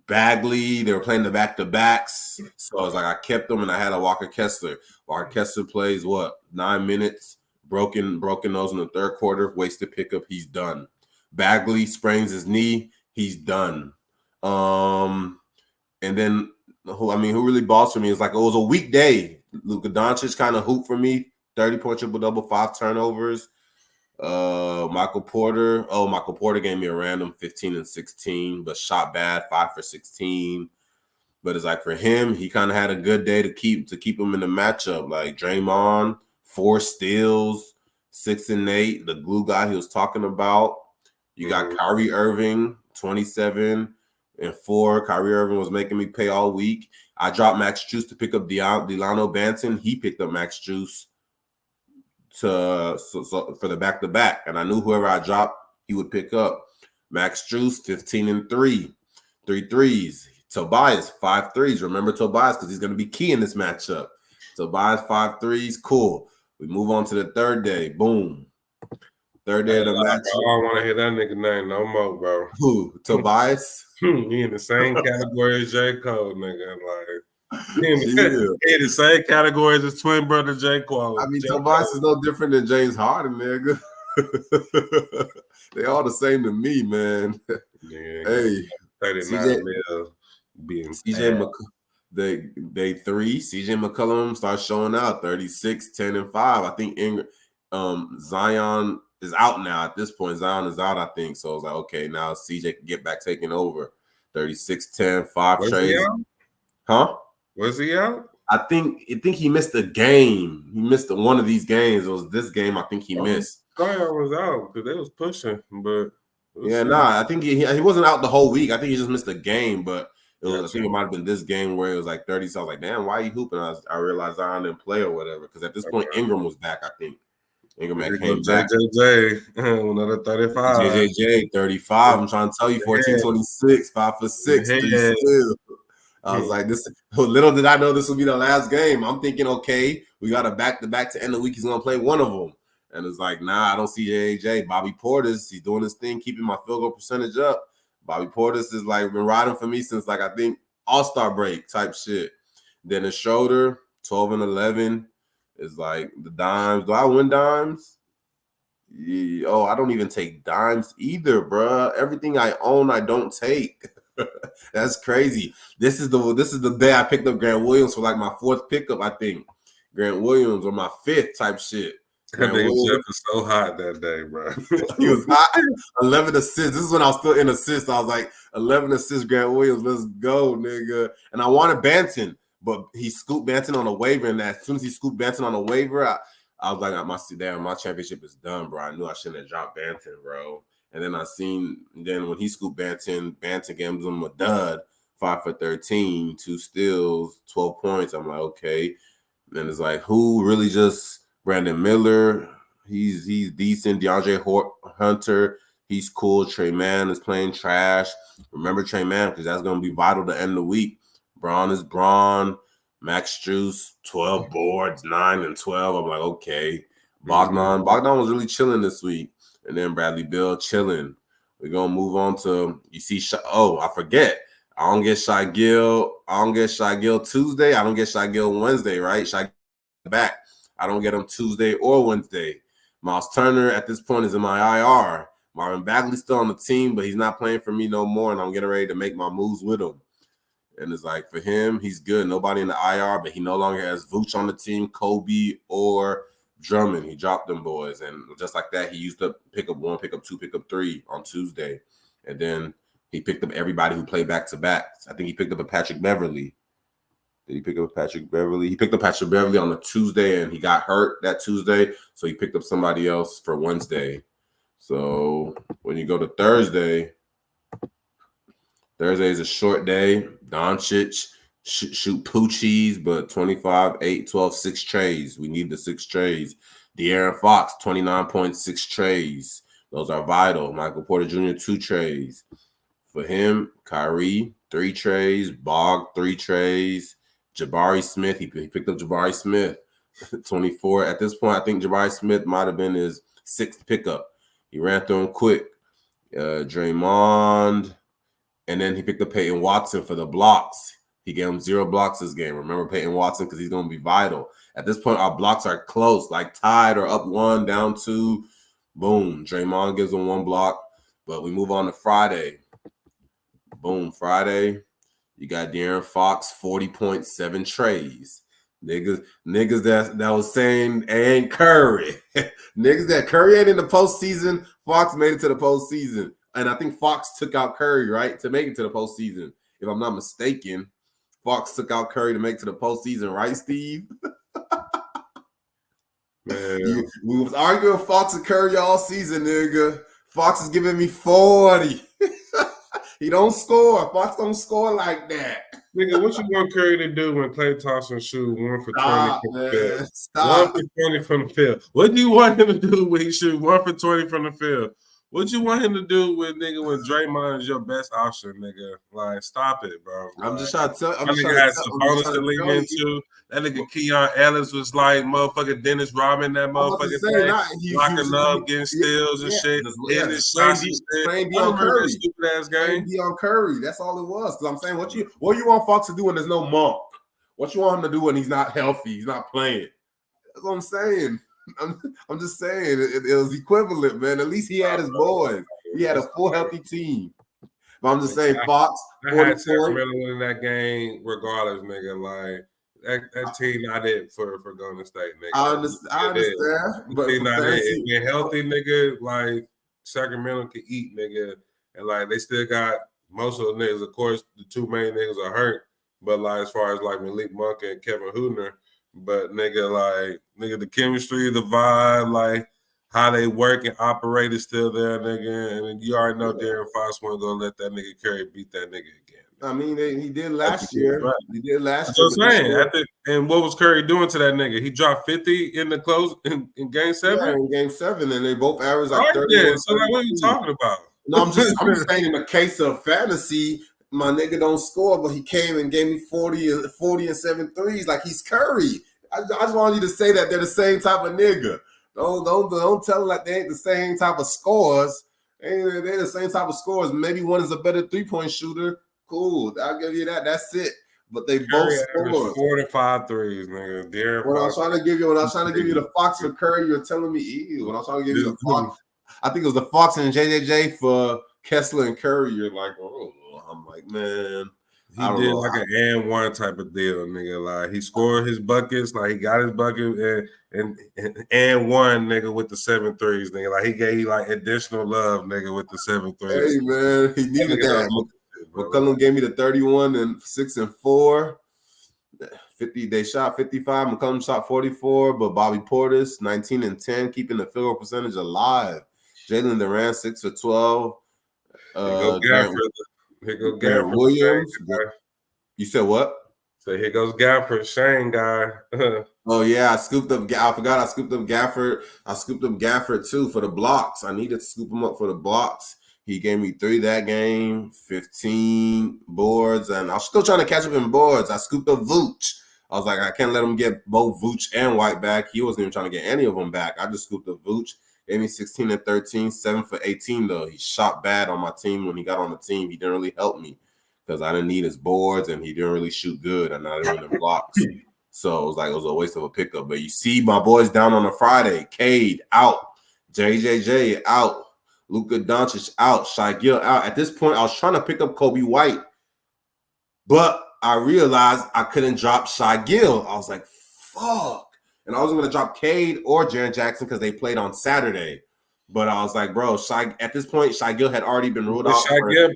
Bagley. They were playing the back-to-backs. So I was like, I kept them, and I had a Walker Kessler. Walker Kessler plays, 9 minutes, broken nose in the third quarter, wasted pickup. He's done. Bagley sprains his knee. He's done. And then, who really balls for me is like, it was a weekday. Luka Doncic kind of hooped for me. 30-point triple-double, 5 turnovers. Michael Porter gave me a random 15 and 16, but shot bad, 5 for 16. But it's like for him, he kind of had a good day to keep him in the matchup. Like Draymond, 4 steals, 6 and 8, the glue guy he was talking about. You got Kyrie Irving, 27-4. Kyrie Irving was making me pay all week. I dropped Max Juice to pick up Delano Banton. He picked up Max Juice for the back-to-back. And I knew whoever I dropped, he would pick up. Max Juice, 15-3. 3 threes. Tobias, 5 threes. Remember Tobias because he's going to be key in this matchup. Tobias, 5 threes. Cool. We move on to the third day. Boom. Third day of the match. I don't want to hear that nigga name no more, bro. Who? Tobias? He in the same category as J. Cole, nigga. Like, he in the same category as his twin brother J. Cole. I mean, Tobias is no different than James Harden, nigga. They all the same to me, man. Yeah, hey, 39 mil being Day 3, CJ McCollum starts showing out 36, 10, and 5. I think Zion is out now at this point. Zion is out, I think. So I was like, okay, now CJ can get back taking over. 36, 10, 5 trades. Huh? Was he out? I think he missed a game. He missed one of these games. It was this game I think he missed. Zion was out because they was pushing, but I think he wasn't out the whole week. I think he just missed a game, but I think it might have been this game where it was like 30. So I was like, damn, why are you hooping? I realized Zion didn't play or whatever. Because at this point, Ingram was back, I think. Ingram came back. JJJ, another 35. JJJ, 35. I'm trying to tell you, 14-26, 5 for 6, 3 steals. I was like, this. Little did I know this would be the last game. I'm thinking, okay, we got a back-to-back to end the week. He's going to play one of them. And it's like, nah, I don't see JJ. Bobby Portis, he's doing his thing, keeping my field goal percentage up. Bobby Portis is like been riding for me since like I think All-Star break type shit. Then the Schroeder, 12 and 11 is like the dimes. Do I win dimes? Yeah. Oh, I don't even take dimes either, bruh. Everything I own, I don't take. That's crazy. This is the day I picked up Grant Williams for like my 4th pickup, I think. Grant Williams or my 5th type shit. That nigga Jeff was so hot that day, bro. He was hot. 11 assists. This is when I was still in assists. I was like, 11 assists, Grant Williams. Let's go, nigga. And I wanted Banton, but he scooped Banton on a waiver. And as soon as he scooped Banton on a waiver, I was like, my championship is done, bro. I knew I shouldn't have dropped Banton, bro. And then then when he scooped Banton gives him a dud, 5 for 13, 2 steals, 12 points. I'm like, okay. And it's like, who really just Brandon Miller? He's decent. DeAndre Hunter, he's cool. Trey Mann is playing trash. Remember Trey Mann because that's going to be vital to end the week. Braun is Braun. Max Juice, 12 boards, 9 and 12. I'm like, okay. Bogdan was really chilling this week. And then Bradley Beal chilling. We're going to move on to, you see, I forget. I don't get Shai Gill Tuesday. I don't get Shai Gill Wednesday, right? Shai back. I don't get him Tuesday or Wednesday. Miles Turner at this point is in my IR. Marvin Bagley's still on the team, but he's not playing for me no more, and I'm getting ready to make my moves with him. And it's like, for him, he's good. Nobody in the IR, but he no longer has Vooch on the team, Kobe, or Drummond. He dropped them boys. And just like that, he used to pick up 1, pick up 2, pick up 3 on Tuesday. And then he picked up everybody who played back-to-back. I think he picked up a Patrick Beverly. Did he pick up Patrick Beverly? He picked up Patrick Beverly on a Tuesday, and he got hurt that Tuesday. So he picked up somebody else for Wednesday. So when you go to Thursday is a short day. Doncic shoot poochies, but 25, 8, 12, 6 trays. We need the 6 trays. De'Aaron Fox, 29.6 trays. Those are vital. Michael Porter Jr., 2 trays. For him, Kyrie, 3 trays. Bog, 3 trays. Jabari Smith, he picked up Jabari Smith, 24. At this point, I think Jabari Smith might have been his 6th pickup. He ran through him quick. Draymond, and then he picked up Peyton Watson for the blocks. He gave him 0 blocks this game. Remember Peyton Watson because he's going to be vital. At this point, our blocks are close, like tied or up 1, down 2. Boom. Draymond gives him 1 block. But we move on to Friday. Boom. Friday, you got De'Aaron Fox, 40.7 trays. Niggas that was saying ain't Curry. Niggas that Curry ain't in the postseason, Fox made it to the postseason. And I think Fox took out Curry, right, to make it to the postseason. If I'm not mistaken, Fox took out Curry to make it to the postseason, right, Steve? Man. We was arguing Fox and Curry all season, nigga. Fox is giving me 40. He don't score. Fox don't score like that. Nigga, what you want Curry to do when Klay Thompson shoot 1 for 20 Stop, from the man. field? 1 Stop. for 20 from the field. What do you want him to do when he shoot 1 for 20 from the field? What you want him to do with nigga when Draymond is your best option, nigga? Like, stop it, bro. I'm Like, just trying to tell. I'm that just nigga trying had to tell. I'm just Sabonis trying to to lean tell you. into. That nigga Keon Ellis was like motherfucking Dennis Rodman, that I'm about to motherfucking say, thing. not he Locking was up, getting steals and shit, hitting his just shots and shit. playing I Deion remember that Curry. stupid ass Playing game. Deion Curry. That's all it was. Because I'm saying, what you want Fox to do when there's no Monk? What you want him to do when he's not healthy? He's not playing. That's what I'm saying. I'm just saying it was equivalent, man. At least he had his boys. He had a full healthy team. But I'm just saying, Fox. I had Sacramento winning that game regardless, nigga. Like that team not it for Golden State, nigga. I understand. But team for not it. fantasy, If they're healthy, nigga, like Sacramento can eat, nigga. And like they still got most of the niggas. Of course, the two main niggas are hurt. But like as far as like Malik Monk and Kevin Hootner, but nigga, the chemistry, the vibe, like how they work and operate is still there, nigga. And you already know Darren Fox wasn't gonna let that nigga Curry beat that nigga again. I mean, he did last year. Right. He did last year. That's what I'm saying. And what was Curry doing to that nigga? He dropped 50 in the close in game 7? Yeah, in game 7, and they both averaged like 31. Yeah. So like, what are you talking about? No, I'm just saying in the case of fantasy, my nigga don't score, but he came and gave me 40 and 7 threes like he's Curry. I just want you to say that they're the same type of nigga. Don't tell them like they ain't the same type of scores. They're the same type of scores. Maybe one is a better 3-point shooter. Cool, I'll give you that. That's it. But they both scored 4 to 5 threes, nigga. When I was trying to give you the Fox for Curry, you're telling me ew. When I was trying to give you the Fox, I think it was the Fox and JJJ for Kessler and Curry. You're like, oh, I'm like, man. He did like an and one type of deal, nigga. Like he scored his buckets, like he got his bucket and one, nigga, with the 7 threes, nigga. Like he gave like additional love, nigga, with the 7 threes. Hey man, he needed that. McCollum gave me the 31 and 6 and 4. 50, they shot 55. McCollum shot 44, but Bobby Portis 19 and 10, keeping the field goal percentage alive. Jalen Durant 6 for 12. Here goes Gafford Williams. You said what? So here goes Gafford, Shane guy. Oh yeah, I scooped up. I forgot I scooped up Gafford. I scooped up Gafford too for the blocks. I needed to scoop him up for the blocks. He gave me 3 that game, 15 boards, and I was still trying to catch up in boards. I scooped up Vooch. I was like, I can't let him get both Vooch and White back. He wasn't even trying to get any of them back. I just scooped up Vooch. Gave me 16 and 13, 7 for 18 though. He shot bad on my team when he got on the team. He didn't really help me because I didn't need his boards and he didn't really shoot good and I didn't really blocks. So it was a waste of a pickup. But you see my boys down on a Friday. Cade out. JJJ out. Luka Doncic out. Shai Gill out. At this point, I was trying to pick up Kobe White. But I realized I couldn't drop Shai Gill. I was like, fuck. And I wasn't going to drop Cade or Jaren Jackson because they played on Saturday. But I was like, bro, at this point, Shai Gill had already been ruled out. Did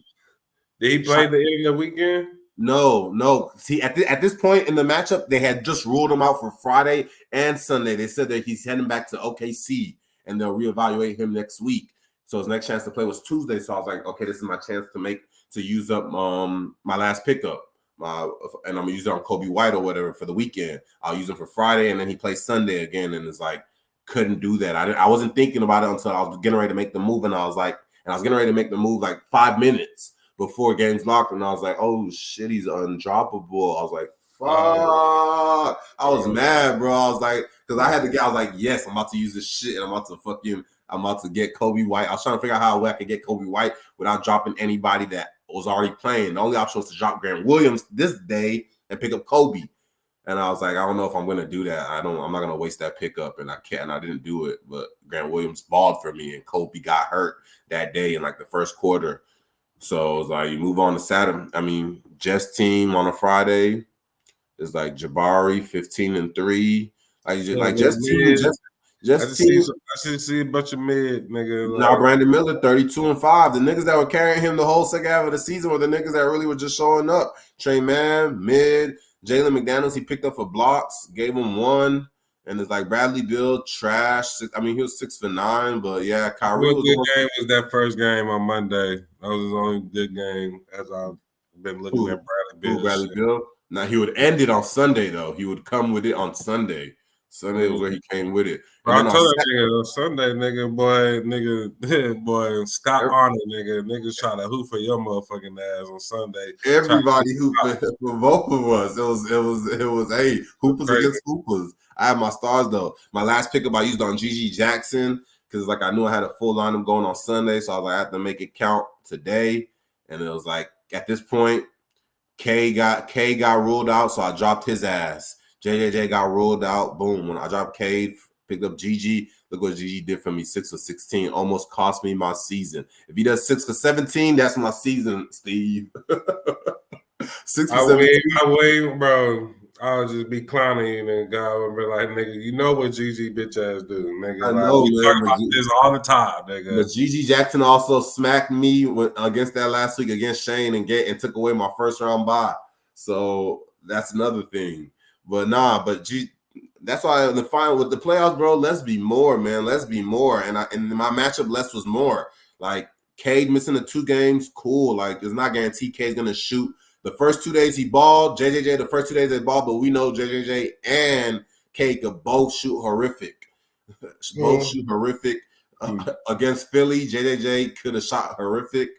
he play the end of the weekend? No. See, at this point in the matchup, they had just ruled him out for Friday and Sunday. They said that he's heading back to OKC, and they'll reevaluate him next week. So his next chance to play was Tuesday. So I was like, okay, this is my chance to use up my last pickup. And I'm gonna use it on Kobe White or whatever for the weekend. I'll use him for Friday, and then he plays Sunday again. And it's like, couldn't do that. I wasn't thinking about it until I was getting ready to make the move, and I was getting ready to make the move like 5 minutes before games locked, and I was like, oh shit, he's undroppable. I was like, fuck. I was mad, bro. I was like, because I was like, yes, I'm about to use this shit, and I'm about to get Kobe White. I was trying to figure out how I could get Kobe White without dropping anybody that was already playing. The only option was to drop Grant Williams this day and pick up Kobe. And I was like, I don't know if I'm going to do that. I'm not going to waste that pickup, and I can't. And I didn't do it. But Grant Williams balled for me, and Kobe got hurt that day in like the first quarter. So it was like, you move on to Saturday. I mean, Jess team on a Friday is like Jabari 15 and 3. Jess team. I see a bunch of mid nigga. Now Brandon Miller 32 and 5. The niggas that were carrying him the whole second half of the season were the niggas that really were just showing up. Trey Mann, mid. Jalen McDaniels, he picked up for blocks, gave him 1. And it's like Bradley Beal trash. I mean, he was 6 for 9, but yeah, Kyrie What was good one. game was that first game on Monday? That was his only good game as I've been looking at Bradley Who, Beal's Bradley shit. Beal? Now he would end it on Sunday though. He would come with it on Sunday. Sunday was where he came with it. And Bro, then I on told that nigga on Sunday, boy, Scott Arnold, niggas try to hoop for your motherfucking ass on Sunday. Everybody hooping for both of us. It was hey, hoopers crazy. against hoopers. I have my stars though. My last pickup I used on Gigi Jackson because like I knew I had a full lineup going on Sunday, so I was like I have to make it count today. And it was like at this point, K got ruled out, so I dropped his ass. JJJ got ruled out. Boom. When I dropped K, picked up Gigi. Look what Gigi did for me. 6 for 16. Almost cost me my season. If he does 6 for 17, that's my season, Steve. 6 for 17. I wait, bro. I'll just be clowning you and go and be like, nigga, you know what Gigi bitch ass do, nigga. I Like know, we man, talk about this all the time, nigga. But Gigi Jackson also smacked me against that last week against Shane and took away my first round bye. So that's another thing. But that's why in the final with the playoffs, bro, let's be more, man. Let's be more. And my matchup less was more. Like Cade missing the 2 games, cool. Like it's not guaranteed Cade's gonna shoot. The first 2 days he balled, JJJ the first 2 days they balled, but we know JJJ and Cade could both shoot horrific. Both shoot horrific. Against Philly, JJJ could have shot horrific.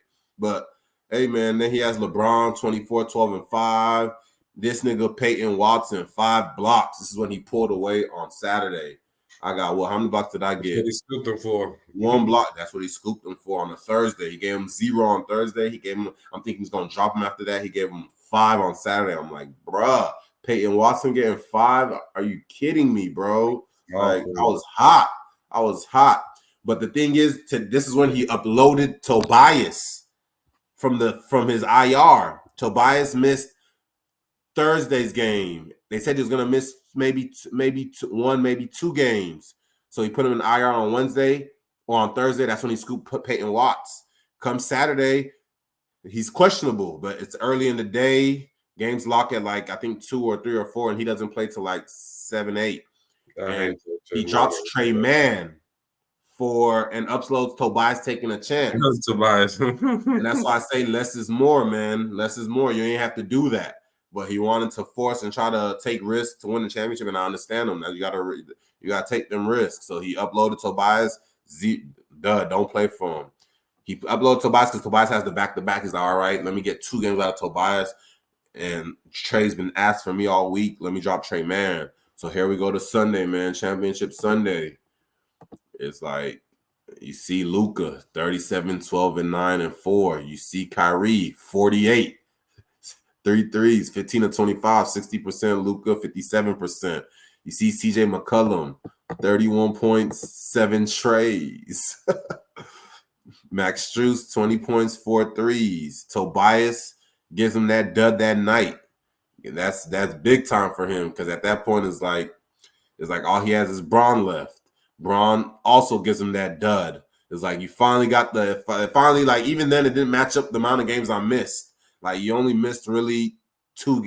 But hey, man, then he has LeBron 24, 12, and 5. This nigga Peyton Watson, 5 blocks. This is when he pulled away on Saturday. I got how many blocks did I get? What he scooped him for 1 block. That's what he scooped him for on a Thursday. He gave him 0 on Thursday. He gave him. I'm thinking he's gonna drop him after that. He gave him 5 on Saturday. I'm like, bruh, Peyton Watson getting 5. Are you kidding me, bro? Like I was hot. But the thing is, this is when he uploaded Tobias from his IR. Tobias missed Thursday's game. They said he was gonna miss maybe 1, maybe 2 games. So he put him in IR on Wednesday or on Thursday. That's when he scooped Peyton Watts. Come Saturday, he's questionable, but it's early in the day. Games lock at like I think 2 or 3 or 4, and he doesn't play till like 7, 8. And he drops Trey Mann and uploads Tobias taking a chance. Tobias. And that's why I say less is more, man. Less is more. You ain't have to do that. But he wanted to force and try to take risks to win the championship, and I understand him. Now you gotta take them risks. So he uploaded Tobias. Don't play for him. He uploaded Tobias because Tobias has the back-to-back. He's like, all right, let me get 2 games out of Tobias. And Trey's been asked for me all week. Let me drop Trey Mann. So here we go to Sunday, man. Championship Sunday. It's like you see Luka 37, 12, and 9 and 4. You see Kyrie 48, 3 threes, 15 to 25, 60%. Luka 57%. You see CJ McCollum 31 points, 7 trays. Max Strus 20 points, 4 threes. Tobias gives him that dud that night. And that's big time for him because at that point it's like all he has is Braun left. Braun also gives him that dud. It's like you finally got like even then it didn't match up the amount of games I missed. Like you only missed really 3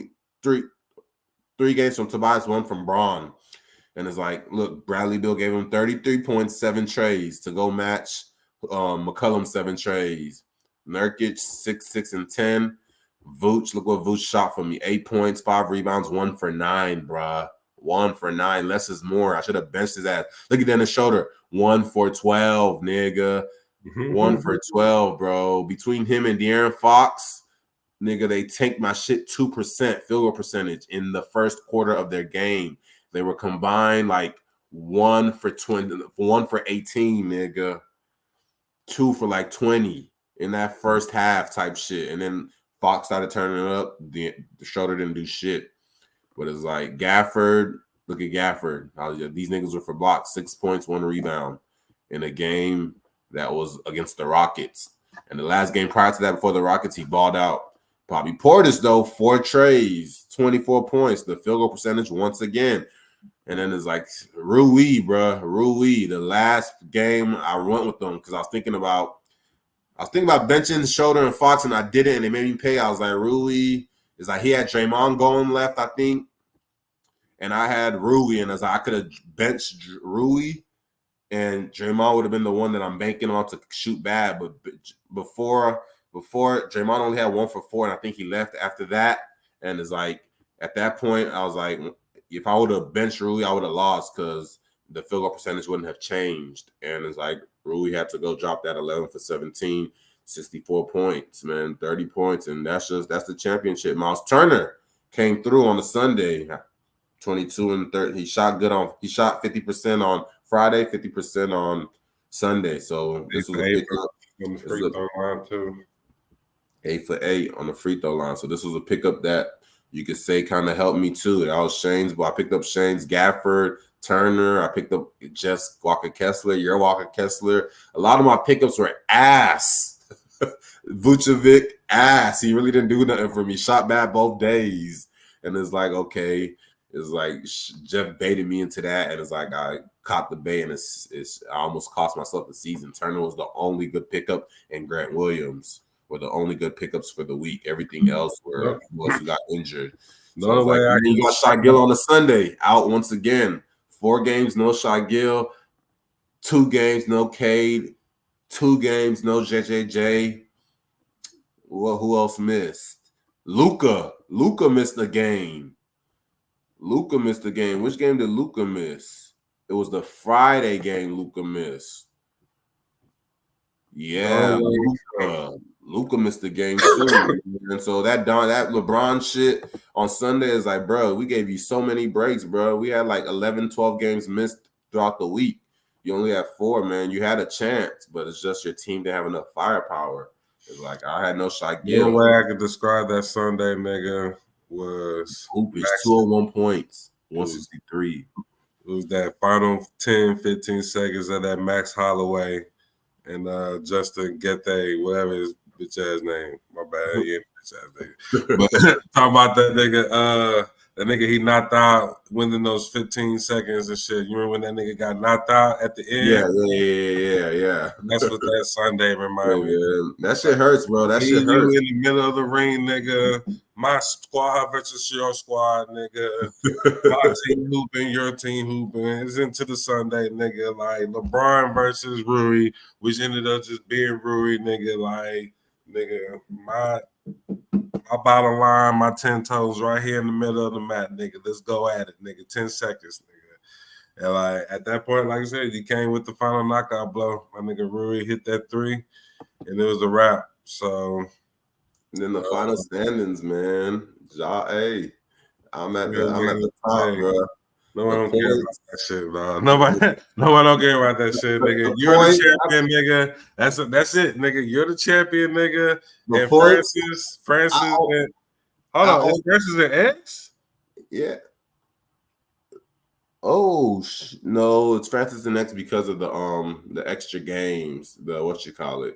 games from Tobias, 1 from Braun. And it's like, look, Bradley Beal gave him 33 points, 7 trays to go match McCollum 7 trays. Nurkic 6, and 10. Vooch, look what Vooch shot for me. 8 points, 5 rebounds, 1 for 9, bruh. 1 for 9. Less is more. I should have benched his ass. Look at Dennis Schroeder. 1 for 12, nigga. 1 for 12, bro. Between him and De'Aaron Fox, nigga, they tanked my shit 2% field goal percentage in the first quarter of their game. They were combined like 1 for 20, 1 for 18, nigga. 2 for like 20 in that first half type shit. And then Fox started turning it up. The Schroeder didn't do shit. But it's like Gafford, look at Gafford. These niggas were for blocks, 6 points, 1 rebound in a game that was against the Rockets. And the last game prior to that, before the Rockets, he balled out. Bobby Portis, though, 4 trays, 24 points. The field goal percentage once again. And then it's like Rui, bro. Rui, the last game I went with them because I was thinking about benching Schroeder and Fox, and I didn't, and they made me pay. I was like, Rui. It's like he had Draymond going left, I think. and I had Rui, and as I could have benched Rui, and Draymond would have been the one that I'm banking on to shoot bad. But before Draymond only had 1 for 4, and I think he left after that. And it's like at that point, I was like, if I would have benched Rui, I would have lost because the field goal percentage wouldn't have changed. And it's like Rui had to go drop that 11 for 17, 64 points, man, 30 points, and that's the championship. Miles Turner came through on the Sunday, 22 and 30. He shot 50% on Friday, 50% on Sunday. So this was a pickup. On the free throw line too. 8 for 8 on the free throw line. So this was a pickup that you could say kind of helped me too. I was Shane's, but I picked up Shane's, Gafford, Turner. I picked up Jess Walker Kessler, your Walker Kessler. A lot of my pickups were ass. Vucevic, ass. He really didn't do nothing for me. Shot bad both days. And it's like, okay. It's like Jeff baited me into that. And it's like I caught the bait, and I almost cost myself the season. Turner was the only good pickup, and Grant Williams were the only good pickups for the week. Everything else were once he got injured. So No way. Like, you got Shai Gill on a Sunday, out once again. 4 games, no Shai Gill. 2 games, no Cade. 2 games, no JJJ. Well, who else missed? Luka. Luka missed a game. Which game did Luka miss? It was the Friday game Luka missed. Yeah, Luka missed the game too. And so that LeBron shit on Sunday is like, bro, we gave you so many breaks, bro. We had like 11, 12 games missed throughout the week. You only had 4, man. You had a chance, but it's just your team didn't have enough firepower. It's like I had no Shai Gill. The way I could describe that Sunday, nigga, was Hoopies, 201 points, 163. It was that final 10, 15 seconds of that Max Holloway and Justin Gethe, whatever his bitch ass name. My bad, yeah, bitch ass nigga. But talking about that nigga, he knocked out within those 15 seconds and shit. You remember when that nigga got knocked out at the end? Yeah. That's what that Sunday reminded me. That shit hurts, bro. That shit hurts. You in the middle of the ring, nigga. My squad versus your squad, nigga. My team hooping, your team hooping. It's into the Sunday, nigga. Like LeBron versus Rui, which ended up just being Rui, nigga. Like, nigga, my bottom line, my 10 toes right here in the middle of the mat, nigga. Let's go at it, nigga. 10 seconds, nigga. And like at that point, like I said, he came with the final knockout blow. My nigga Rui hit that 3, and it was a wrap. So and then the final standings, man. I'm at the top, bro. No one don't care about that shit, bro. No one don't care about that shit, nigga. You're the champion, nigga. That's it, nigga. You're the champion, nigga. And Francis, and hold on, is Francis an X? Yeah. Oh no, it's Francis and X because of the extra games. The what you call it?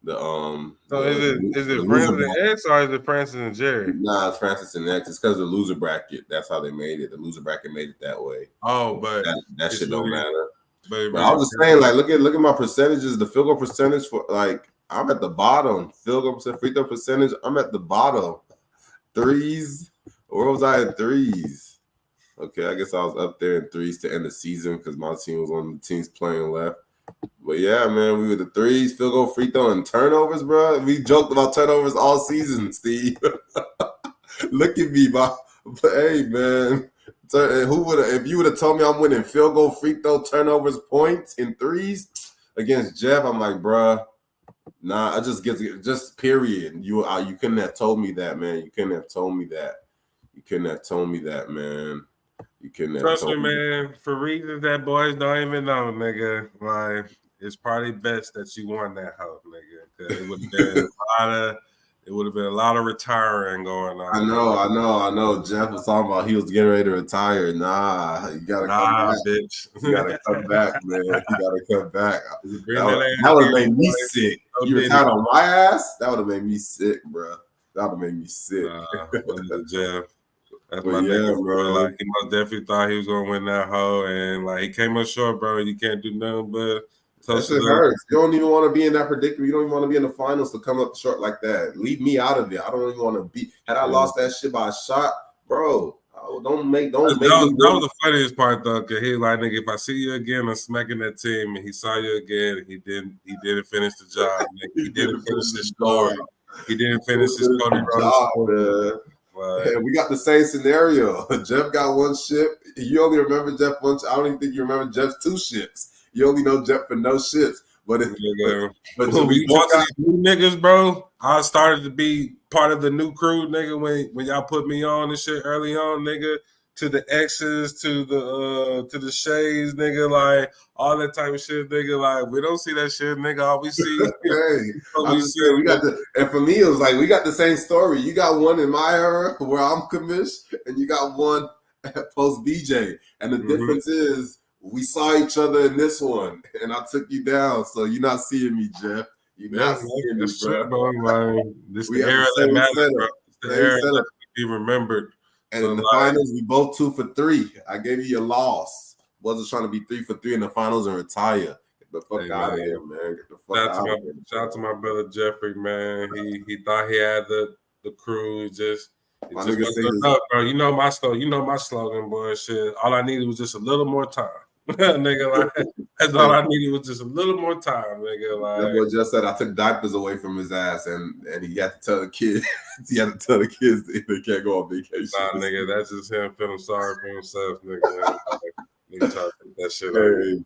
So is it Francis and X or is it Francis and Jerry? Nah, it's Francis and X. It's because of the loser bracket. That's how they made it. The loser bracket made it that way. Oh, but that shit don't matter. But I was just saying, like, look at my percentages. The field goal percentage for like I'm at the bottom. Field goal percent, free throw percentage. I'm at the bottom. Threes. Where was I at threes? Okay, I guess I was up there in threes to end the season because my team was one of the teams playing left. But yeah, man, we were the threes, field goal, free throw, and turnovers, bro. We joked about turnovers all season, Steve. Look at me, but hey, man. If you would have told me I'm winning field goal, free throw, turnovers, points, and threes against Jeff, I'm like, bro, nah. I just period. You couldn't have told me that, man. You couldn't have told me that, man. You couldn't trust me, man. For reasons that boys don't even know, nigga. Like it's probably best that you won that hoe, nigga. Because it would have been a lot of retiring going on. I know. Jeff was talking about he was getting ready to retire. Nah, you gotta come back, bitch. You gotta come back, man. You gotta come back. That would have made me sick. You retired on my ass? That would have made me sick, bro. That would have made me sick. Jeff. That's my nigga, bro. Like he most definitely thought he was gonna win that hoe, and like he came up short, bro. You can't do nothing but that shit hurts. You don't even want to be in that predicament. You don't even want to be in the finals to come up short like that. Leave me out of it. I don't even want to be. Had I lost that shit by a shot, bro, I Don't make That me. was the funniest part though, cause he was like, nigga, if I see you again, I'm smacking that team, and he saw you again, he didn't finish the job, nigga. He didn't finish his story. He didn't finish his Cody Rhodes story. Man. Like, we got the same scenario. Jeff got one ship. You only remember Jeff once. I don't even think you remember Jeff's 2 ships. You only know Jeff for no ships. But when we talk to these new niggas, bro, I started to be part of the new crew, nigga. When y'all put me on and shit early on, nigga. To the X's, to the shades, nigga, like all that type of shit, nigga. Like we don't see that shit, nigga. All we see, we got and for me, it was like we got the same story. You got one in my era where I'm commissioned, and you got one post BJ. And the difference is we saw each other in this one, and I took you down. So you're not seeing me, Jeff. You're not seeing me, bro. Like, this the era that matters, bro. It's the era that be remembered. And in the finals, we both 2 for 3. I gave you your loss. Wasn't trying to be 3 for 3 in the finals and retire. Get the fuck out of here, man. Get the fuck out of here. Shout out to my brother Jeffrey, man. He thought he had the crew. It just wasn't enough, bro. You know my slogan, boy. Shit. All I needed was just a little more time. Nigga, like that's all I needed was just a little more time, nigga. Like that boy just said I took diapers away from his ass, and he had to tell the kids they can't go on vacation. Nah, nigga, that's just him feeling sorry for himself, nigga. Nigga try to put that shit on.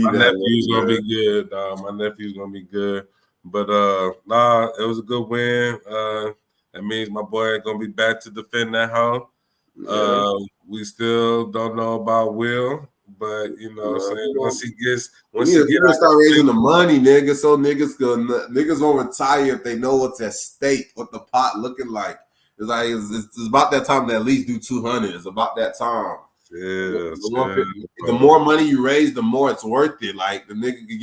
My nephew's gonna be good, dog. My nephew's gonna be good. But nah, it was a good win. That means my boy gonna be back to defend that hoe. Yeah. We still don't know about Will, but you know what I'm saying, once he gets start raising the money, nigga, so niggas won't retire if they know what's at stake, what the pot looking like. It's like it's about that time to at least do 200. It's about that time. Yeah, the more money you raise, the more it's worth it. Like the nigga could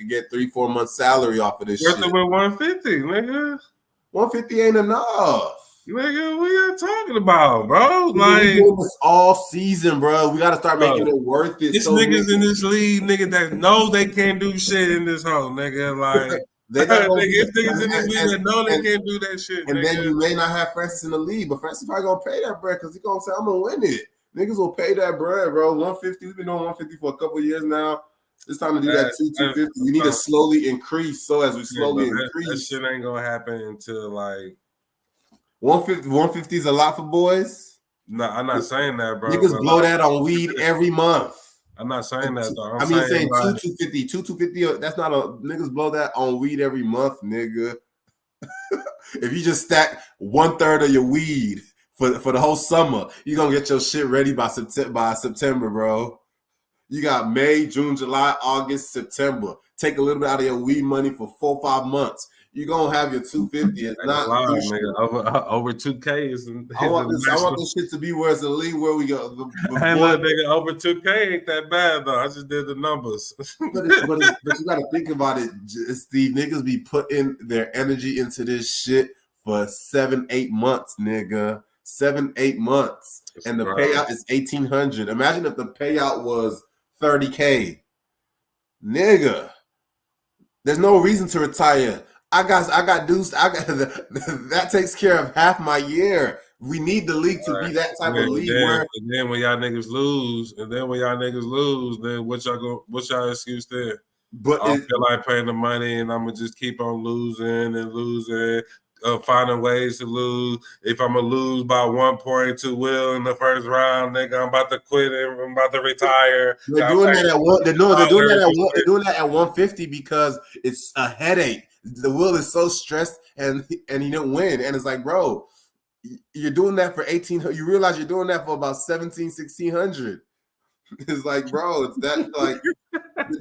get 3-4 months salary off of this shit. Worth it with 150, nigga. 150 ain't enough. Nigga, what you talking about, bro? Like we doing this all season, bro. We gotta start making it worth it. It's niggas in this league, nigga, that know they can't do shit in this hole, nigga. Like it's niggas in this league that know they can't do that shit. And then you may not have Francis in the league, but Francis probably gonna pay that bread because he's gonna say, I'm gonna win it. Niggas will pay that bread, bro. 150. We've been doing 150 for a couple of years now. It's time to do that 250. You need to slowly increase. So as we slowly increase, that shit ain't gonna happen until like 150 is a lot for boys. No, I'm not saying that, bro. Niggas blow that on weed every month. I'm not saying that, though. I'm saying 250. That's not a niggas blow that on weed every month, nigga. If you just stack 1/3 of your weed for the whole summer, you're gonna get your shit ready by September, bro. You got May, June, July, August, September. Take a little bit out of your weed money for 4 or 5 months. You're gonna have your 250. It's not nigga. Over 2K is. I want this shit to be where it's a league where we go. Hey, look, nigga, over 2K ain't that bad though. I just did the numbers. but you gotta think about it, Steve. Niggas be putting their energy into this shit for 7-8 months, nigga. 7-8 months, and the payout is $1,800. Imagine if the payout was $30K, nigga. There's no reason to retire. I got dudes. That takes care of half my year. We need the league to be that type of league. And then when y'all niggas lose, then what's y'all excuse there? But I feel like paying the money, and I'm gonna just keep on losing and losing. Finding ways to lose. If I'm gonna lose by 1 point to Will in the first round, nigga, I'm about to quit and I'm about to retire. They're doing that at one. They're doing that at 150 because it's a headache. The Will is so stressed and he didn't win, and it's like, bro, you're doing that for 1800. You realize you're doing that for about 1600. It's like, bro, it's that like you're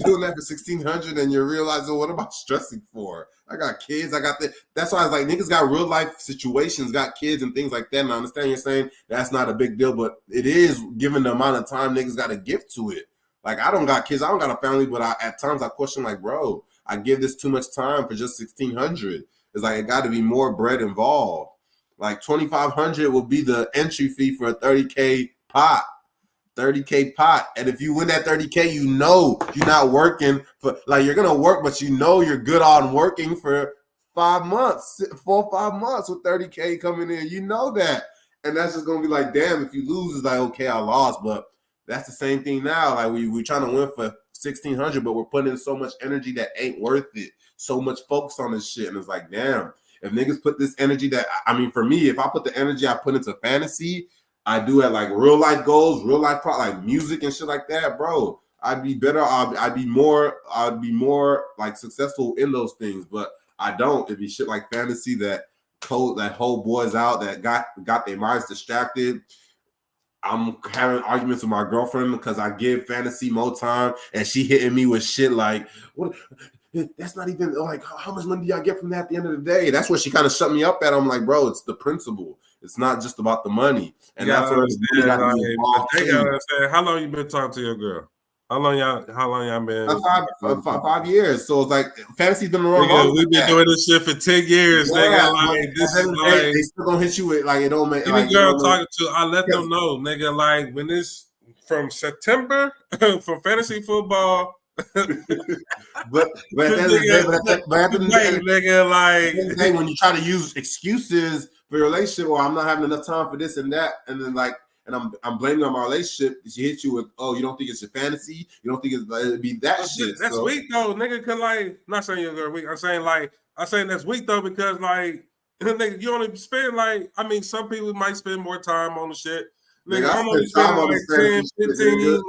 doing that for 1600, and you're realizing what am I stressing for? I got kids, I got that. That's why I was like, niggas got real life situations, got kids and things like that. And I understand you're saying that's not a big deal, but it is given the amount of time niggas got to give to it. Like, I don't got kids, I don't got a family, but at times I question, like, bro, I give this too much time for just 1600. It's like it got to be more bread involved. Like 2500 will be the entry fee for a 30K pot. 30K pot, and if you win that 30K, you know you're not working for, like, you're gonna work, but you know you're good on working for 5 months, 4 or 5 months with 30K coming in. You know that, And that's just gonna be like, damn, if you lose, it's like, okay, I lost. But that's the same thing now. Like we're trying to win for 1,600, but we're putting in so much energy that ain't worth it. So much focus on this shit. And it's like, damn, if niggas put this energy that, I mean, for me, if I put the energy I put into fantasy, I do at like real life goals, real life like music and shit like that, bro. I'd be better. I'd be more like successful in those things, but I don't. It'd be shit like fantasy that hold boys out that got their minds distracted. I'm having arguments with my girlfriend because I give fantasy more time, and she hitting me with shit like, "What? That's not even like how much money do y'all get from that at the end of the day?" That's where she kind of shut me up at. I'm like, bro, it's the principle. It's not just about the money, and that's where we got to be involved too. How long you been talking to your girl? How long y'all been? 5 years. So it's like fantasy's been around longer. We've been doing this shit for 10 years, nigga. Like this is like they still gonna hit you with like it don't make any girl talking to. I let them know, nigga. Like when it's from September for fantasy football. but at the end of the day, nigga, like when you try to use excuses for your relationship, or I'm not having enough time for this and that, and then like. And I'm blaming on my relationship. She hit you with, oh, you don't think it's your fantasy? You don't think it'd be that shit? That's weak though, nigga. Cause like, I'm not saying you're weak. I'm saying that's weak though because like, nigga, you only spend like, I mean, some people might spend more time on the shit. Nigga, I'm only spending like 10, 15,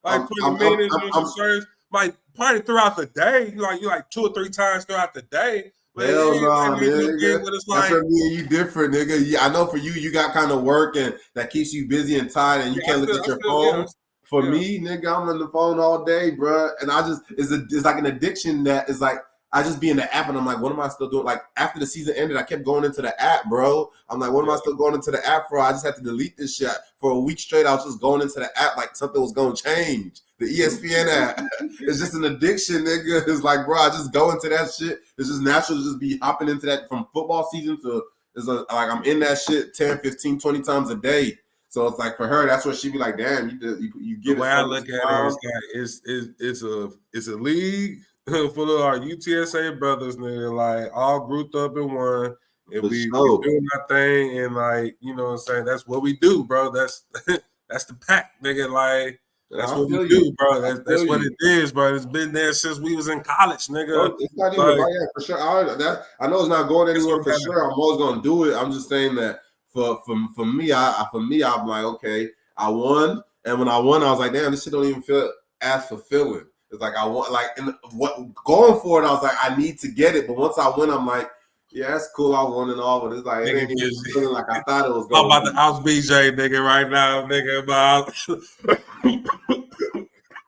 like 20 minutes on some shirts. Like probably throughout the day, you like 2 or 3 times throughout the day. Hell no, nigga. That's where me and you different, nigga. Yeah, I know for you got kind of work and that keeps you busy and tired, and you can't look at your phone. For me, nigga, I'm on the phone all day, bro. And I just it's like an addiction that is like I just be in the app and I'm like, what am I still doing? Like after the season ended, I kept going into the app, bro. I'm like, what am I still going into the app for? I just had to delete this shit for a week straight. I was just going into the app like something was gonna change. The ESPN app. It's just an addiction, nigga. It's like, bro, I just go into that shit. It's just natural to just be hopping into that from football season to like I'm in that shit 10, 15, 20 times a day. So it's like for her, that's what she be like, damn, you get the way I look at it is like it's a league full of our UTSA brothers, nigga, like all grouped up in one. And we doing our thing, and like, you know what I'm saying? That's what we do, bro. That's the pack, nigga. Like that's what we do, bro. That's what it is, bro. It's been there since we was in college, nigga. It's not even for sure. I know it's not going anywhere for sure. I'm always gonna do it. I'm just saying that for me, I'm like, okay, I won, and when I won, I was like, damn, this shit don't even feel as fulfilling. It's like I want, like, and what going for it, I was like, I need to get it, but once I win, I'm like, yeah, that's cool. I won and all, but it's like it ain't even feeling like I thought it was going. I'm about to house BJ, nigga, right now, nigga.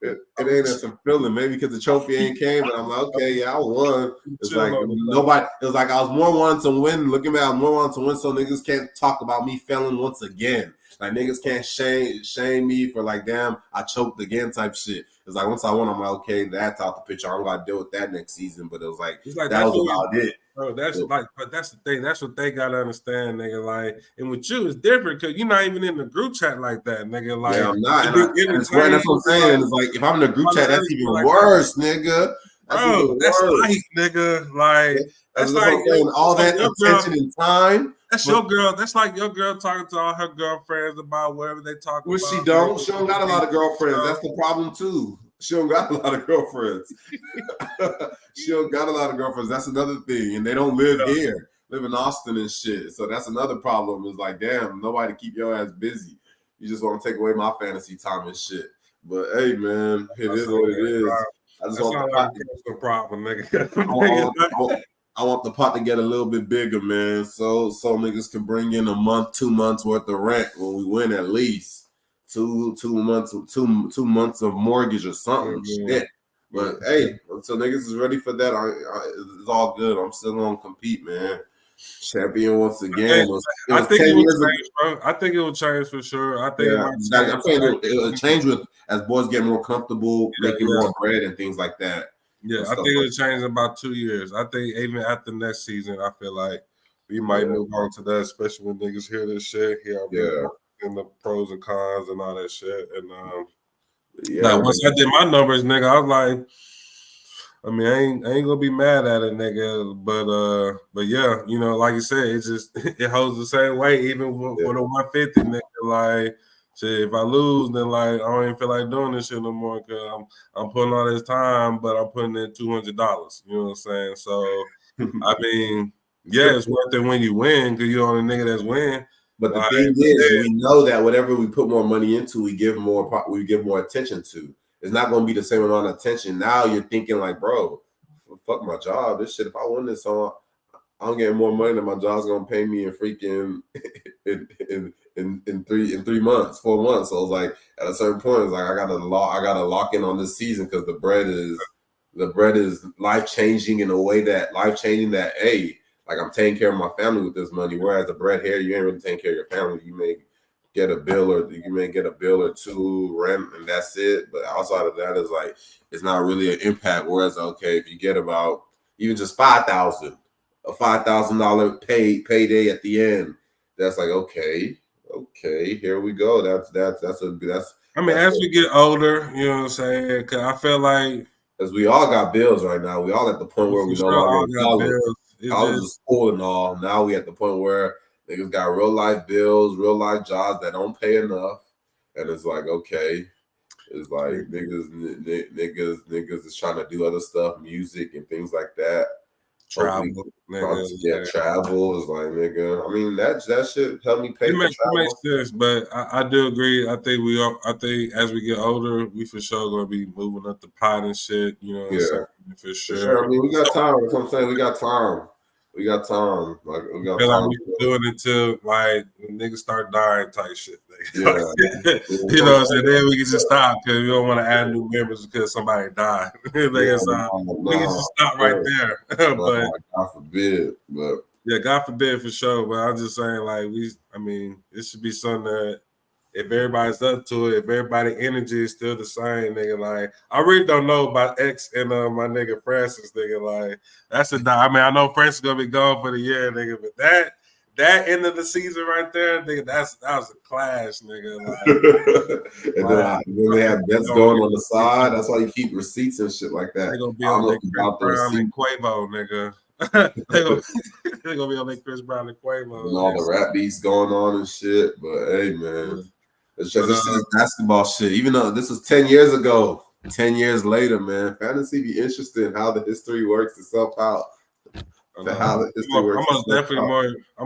It ain't as fulfilling, maybe because the trophy ain't came, but I'm like, okay, yeah, I won. It's like nobody. It was like I was more wanting to win. Looking back, I was more wanting to win, so niggas can't talk about me failing once again. Like niggas can't shame me for like, damn, I choked again type shit. It's like once I won, I'm like, okay, that's out the picture. I'm gonna deal with that next season. But it was like that was about it. Bro, but that's the thing. That's what they gotta understand, nigga. Like, and with you, it's different because you're not even in the group chat like that, nigga. Like, yeah, I'm not. That's what I'm saying. It's like if I'm in the group chat, that's even worse, nigga. That's life, nigga. Like that's like all that attention and time. That's your girl. That's like your girl talking to all her girlfriends about whatever they talk about. She don't. She don't got a lot of girlfriends. That's the problem too. She don't got a lot of girlfriends. She don't got a lot of girlfriends. That's another thing. And they don't live here. Live in Austin and shit. So that's another problem. It's like, damn, nobody keep your ass busy. You just want to take away my fantasy time and shit. But hey, man, it is what it is. I just want the problem, nigga. I want the pot to get a little bit bigger, man. So niggas can bring in a month, 2 months worth of rent when we win at least. Two months of mortgage or something. Shit. But hey, until niggas is ready for that, it's all good. I'm still gonna compete, man. Champion once again. I think it will change, bro. I think it will change for sure. I think it'll change with as boys get more comfortable, making more bread and things like that. Yeah, I think it'll change in about 2 years. I think even after next season, I feel like we might move on to that, especially when niggas hear this shit. And the pros and cons and all that shit. And like once I did my numbers, nigga, I was like, I mean, I ain't gonna be mad at it, nigga. But yeah, you know, like you said, it just it holds the same weight even for the 150, nigga. Like, shit, if I lose, then like I don't even feel like doing this shit no more because I'm putting all this time, but I'm putting in $200. You know what I'm saying? So, I mean, yeah, it's worth it when you win because you're on a nigga that's win. But the Like, thing is, we know that whatever we put more money into, we give more attention to. It's not going to be the same amount of attention. Now you're thinking like, bro, fuck my job. This shit. If I win this song, I'm getting more money than my job's going to pay me in freaking in 3 months, 4 months. So it's like at a certain point, it's like I gotta lock in on this season because the bread is life changing in a way that hey, like I'm taking care of my family with this money. Whereas the bread here, you ain't really taking care of your family. You may get a bill or two rent, and that's it. But outside of that, is like it's not really an impact. Whereas okay, if you get about even just a $5,000 payday at the end, that's like okay, here we go. That's. I mean, as we get older, you know what I'm saying? Because I feel like because we all got bills right now. We all at the point where for we no sure longer all in got college. bills. It's College just is cool and all. Now we at the point where niggas got real life bills, real life jobs that don't pay enough, and it's like okay, it's like niggas is trying to do other stuff, music and things like that. Hopefully, travel, nigga. travel is like nigga. I mean that shit help me pay for It makes travel. sense, but I do agree. I think as we get older, we for sure gonna be moving up the pot and shit. You know what I'm saying? For For sure. sure. I mean, we got So time. That's what I'm saying. We got time. We got time. Like we I got feel like time. we doing it till like when niggas start dying type shit. Yeah. You know what I'm saying? Then we can just stop because we don't want to add new members because somebody died. Yeah, So we can just stop right there. But God forbid. But yeah, God forbid for sure. But I'm just saying, like, I mean, it should be something that if everybody's up to it, if everybody energy is still the same, nigga, like, I really don't know about X and my nigga Francis, nigga, like, I mean, I know Francis gonna be gone for the year, nigga, but that end of the season right there, nigga, that was a clash, nigga, like, and then they have bets going on the side. That's why you keep receipts and shit like that. They gonna be I don't on know their if you Chris got the Brown receipt and Quavo, nigga. They gonna be on their Chris Brown and and Quavo. all the rap beats going on and shit. But hey, man, it's But just basketball shit. Even though this was 10 years ago, 10 years later, man, fantasy be interesting how the history works itself out. I'm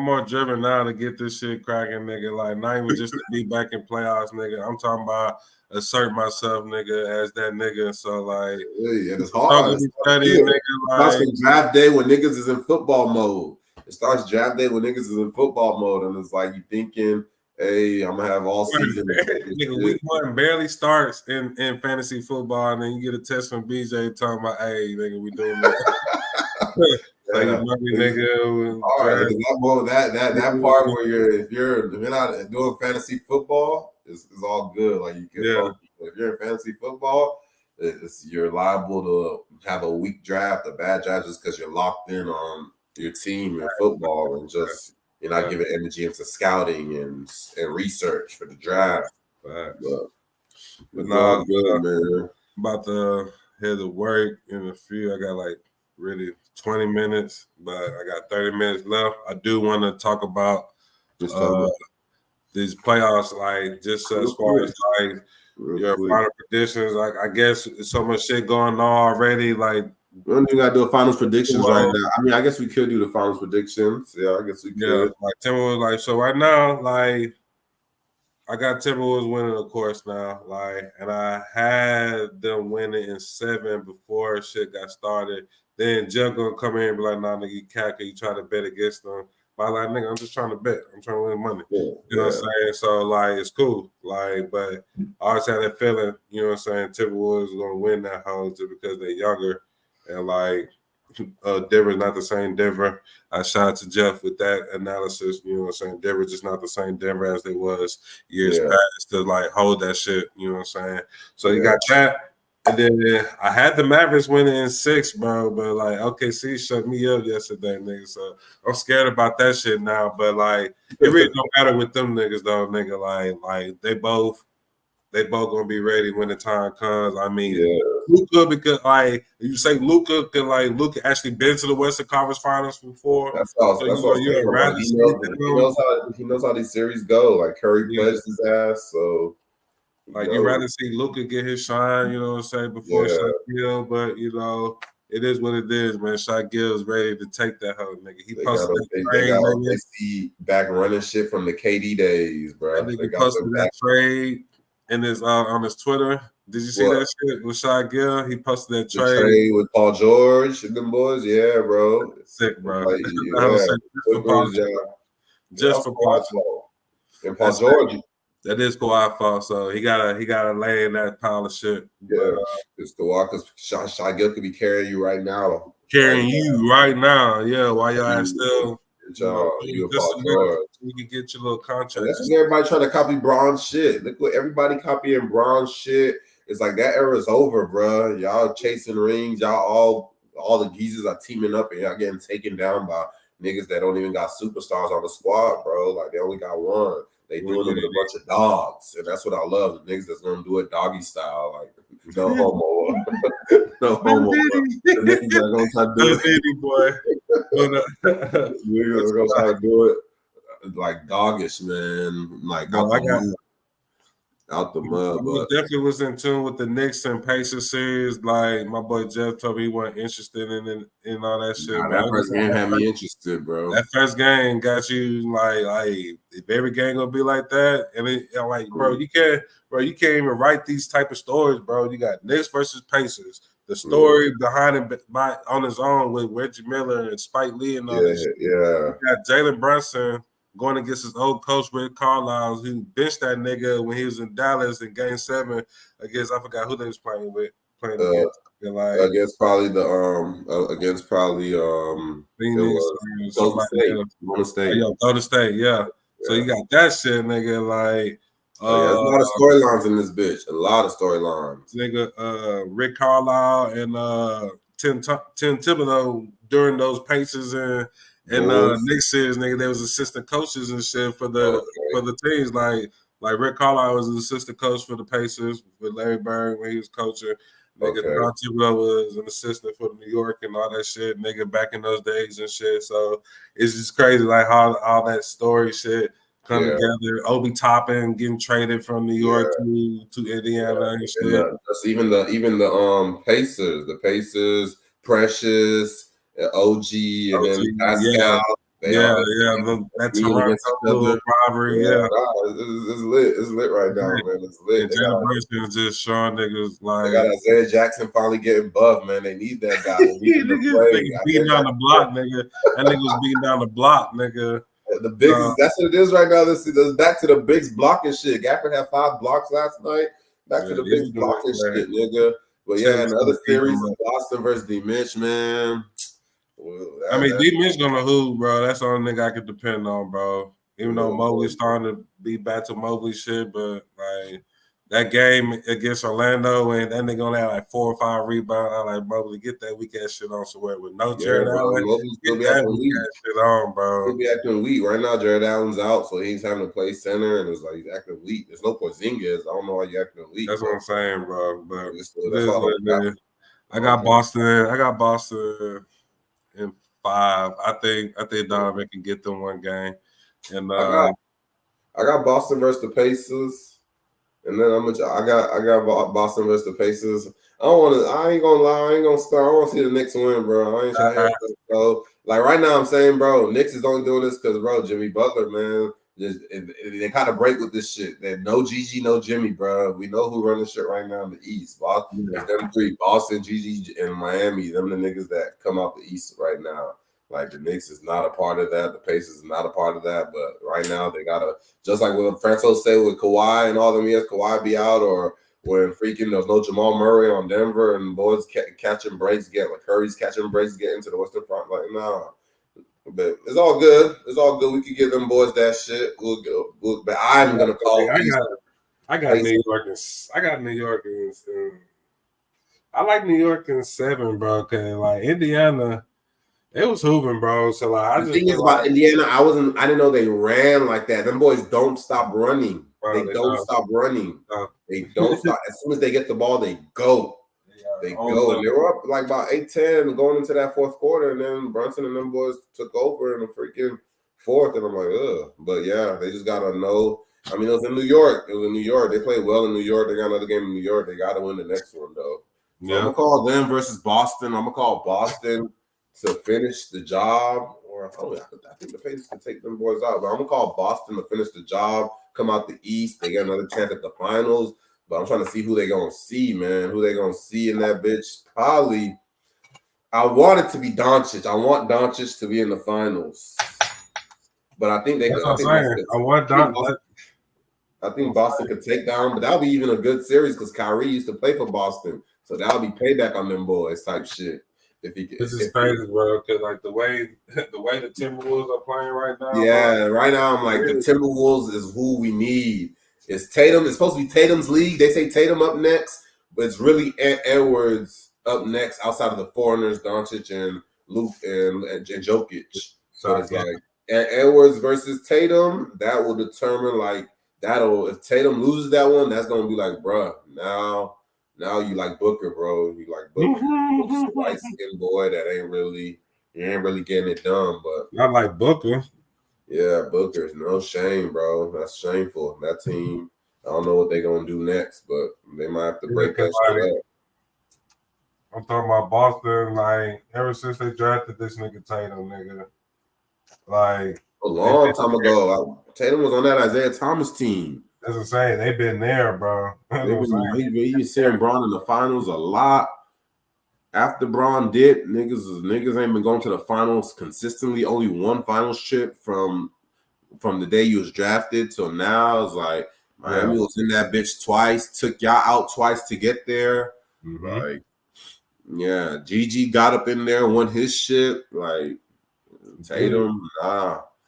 more driven now to get this shit cracking, nigga. Like not even just to be back in playoffs, nigga. I'm talking about assert myself, nigga, as that nigga. So like, and it's hard. Studying, nigga, starts from draft day when niggas is in football mode. It starts draft day when niggas is in football mode, and it's like you thinking, hey, I'm gonna have all season. Nigga, week one barely starts in fantasy football, and then you get a text from BJ talking about, hey, nigga, we doing that. So you money, nigga. All right, that part where if you're not doing fantasy football, is all good. Like you can focus. If you're in fantasy football, you're liable to have a weak draft, a bad draft, just because you're locked in on your team in football and just you're not giving energy into scouting and research for the draft. But it's all good, man. About to head to work in a few. I got like really 20 minutes, but I got 30 minutes left. I do want to talk about these playoffs, like just as far as like your final predictions. Like I guess so much shit going on already. Like we don't even gotta do a finals predictions right now. I mean, I guess we could do the finals predictions. Yeah, I guess we could. Yeah, like Timberwolves, like so right now, like I got Timberwolves winning, of course, now. Like, and I had them winning in 7 before shit got started. Then Jeff gonna come in and be like, nah, nigga, you cack it. You try to bet against them. But I'm like, nigga, I'm just trying to bet. I'm trying to win money. You know what I'm saying? So, like, it's cool. Like, but I always had that feeling, you know what I'm saying, Timberwolves is gonna win that house just because they're younger. And like Denver's not the same Denver. I shout out to Jeff with that analysis. You know what I'm saying? Denver just not the same Denver as they was years past to like hold that shit. You know what I'm saying? So you got that. And then I had the Mavericks winning in 6, bro. But like OKC shut me up yesterday, nigga. So I'm scared about that shit now. But like it really don't matter with them niggas though, nigga. Like they both they both gonna be ready when the time comes. I mean, Yeah. Luka, because like you say, Luka actually been to the Western Conference Finals before. That's all. So That's what I'm saying. you'd Like, rather see he knows how these series go. Like Curry yeah. pledged his ass, so Like you rather see Luka get his shine, you know what I'm saying, before Shaquille, but you know, it is what it is, man. Shaquille's ready to take that hoe, nigga. He posted that trade, they see back running shit from the KD days, bro. That nigga posted that trade in his on his Twitter. Did you see that shit with Shaquille? He posted that the trade with Paul George and them boys. Yeah, bro. Sick, bro. Like, Just for Paul George. And Paul George. That is Kawhi's fault, so he gotta lay in that pile of shit. Yeah, it's Kawhi because Shaquille could be carrying you right now. Carrying you right now, yeah. While y'all ass still, you Paul George. You can get your little contract. And that's what everybody trying to copy Bron's shit. Look what everybody copying Bron's shit. It's like that era is over, bro. Y'all chasing rings. Y'all all the geezers are teaming up and y'all getting taken down by niggas that don't even got superstars on the squad, bro. Like they only got one. They doing it with a bunch of dogs, and that's what I love. The niggas that's gonna do it doggy style, like no homo, no homo. The niggas that gonna try to do it, boy. Niggas are gonna try to do it like doggish, man. Like out the mud. But definitely was in tune with the Knicks and Pacers series. Like my boy Jeff told me he wasn't interested in all that shit. That first game had me interested, bro. That first game got you like if every game gonna be like that, and like bro, you can't even write these type of stories, bro. You got Knicks versus Pacers. The story behind it on his own with Reggie Miller and Spike Lee and all that shit. Yeah. You got Jalen Brunson going against his old coach, Rick Carlisle, who benched that nigga when he was in Dallas in Game 7 against, I forgot who they was playing against. Against probably Phoenix, Golden State. Golden State, yeah. So you got that shit, nigga. Like, there's a lot of storylines in this bitch. A lot of storylines. Nigga, Rick Carlisle and Tim Thibodeau during those Pacers and Knicks series, nigga, there was assistant coaches and shit for the teams. Like Rick Carlisle was an assistant coach for the Pacers with Larry Bird when he was coaching. Nigga, Don Thibodeau was an assistant for New York and all that shit, nigga, back in those days and shit. So it's just crazy, like how all that story shit come together. Obi Toppin getting traded from New York to Indiana and shit. And even the Pacers, Precious, OG, and then Pascal. That Toronto rivalry, it's lit. It's lit right now, man. It's lit. Jalen Brunson is just showing niggas like they got Isaiah Jackson finally getting buff, man. They need that guy. They need him to play. Beating down the block, nigga. That nigga was beating down the block, nigga. The bigs, that's what it is right now. This is back to the bigs blocking shit. Gafford had 5 blocks last night. Back to the bigs blocking shit, nigga. But in the other series, Boston versus D Mitch, man. Well, D Mitch gonna hoop, bro. That's the only nigga I could depend on, bro. Even though Mobley's starting to be back to Mobley shit, but like that game against Orlando and that nigga gonna have like 4 or 5 rebounds. I like Mobley, get that weak ass shit on somewhere with no Jared Allen. Get that weak ass shit on, bro. He'll be acting weak right now. Jared Allen's out, so he's having to play center, and it's like he's acting weak. There's no Porzingis. I don't know why you're acting weak. That's what I'm saying, bro. But that's all I got Boston in 5. I think Donovan can get them one game. And I got Boston versus the Pacers, and then I got Boston versus the Pacers. I ain't gonna lie, I ain't gonna start. I want to see the Knicks win, bro. I ain't trying to so like right now I'm saying, bro, Knicks is only doing this because, bro, Jimmy Butler, man. They kind of break with this shit. That no Gigi, no Jimmy, bro. We know who running shit right now in the East. It's them 3: Boston, Gigi, and Miami. Them the niggas that come out the East right now. Like the Knicks is not a part of that. The Pacers is not a part of that. But right now they gotta, just like what Franco said with Kawhi and all them years, Kawhi be out, or when freaking there's no Jamal Murray on Denver and boys catching breaks, Curry's catching breaks, get into the Western Front. Like nah. But it's all good. It's all good. We could give them boys that shit. But I'm gonna call. I got New York. I got New York. I like New York in 7, bro. Cause like Indiana, it was hooping, bro. So like, the thing is about Indiana, I didn't know they ran like that. Them boys don't stop running. Bro, They don't stop running. No. They don't stop. As soon as they get the ball, they go. They go. And they were up like about 8-10 going into that fourth quarter, and then Brunson and them boys took over in the freaking fourth, and I'm like, ugh. But yeah, they just gotta know. I mean, it was in New York. They played well in New York. They got another game in New York. They got to win the next one though. So I'm gonna call them versus Boston. I'm gonna call Boston to finish the job. Or I think the Pacers can take them boys out, but I'm gonna call Boston to finish the job. Come out the East. They get another chance at the finals. But I'm trying to see who they gonna see, man. Who they gonna see in that bitch? Probably. I want it to be Doncic. I want Doncic to be in the finals. But I think they could. I think Boston could take down, but that'll be even a good series because Kyrie used to play for Boston, so that'll be payback on them boys type shit. If he, this is crazy, bro. Because like the way the Timberwolves are playing right now. Yeah, bro, right now I'm like the Timberwolves is who we need. It's Tatum. It's supposed to be Tatum's league. They say Tatum up next, but it's really Edwards up next outside of the foreigners, Doncic and Luke and Jokic. So it's like Edwards versus Tatum. That will determine if Tatum loses that one, that's gonna be like, bruh, now you like Booker, bro. You like Booker, white skin boy that ain't really getting it done. But I like Booker. Yeah, Booker's no shame, bro. That's shameful. That team, I don't know what they're gonna do next, but they might have to break that shit up. I'm talking about Boston, like ever since they drafted this nigga Tatum, nigga. Like a long time ago. Tatum was on that Isaiah Thomas team. That's what I'm saying. They've been there, bro. He been seeing Bron in the finals a lot. After Bron did, niggas ain't been going to the finals consistently. Only one finals trip from the day he was drafted till now. It's like Miami was in that bitch twice, took y'all out twice to get there. Mm-hmm. Like, yeah, Gigi got up in there and won his shit. Like Tatum,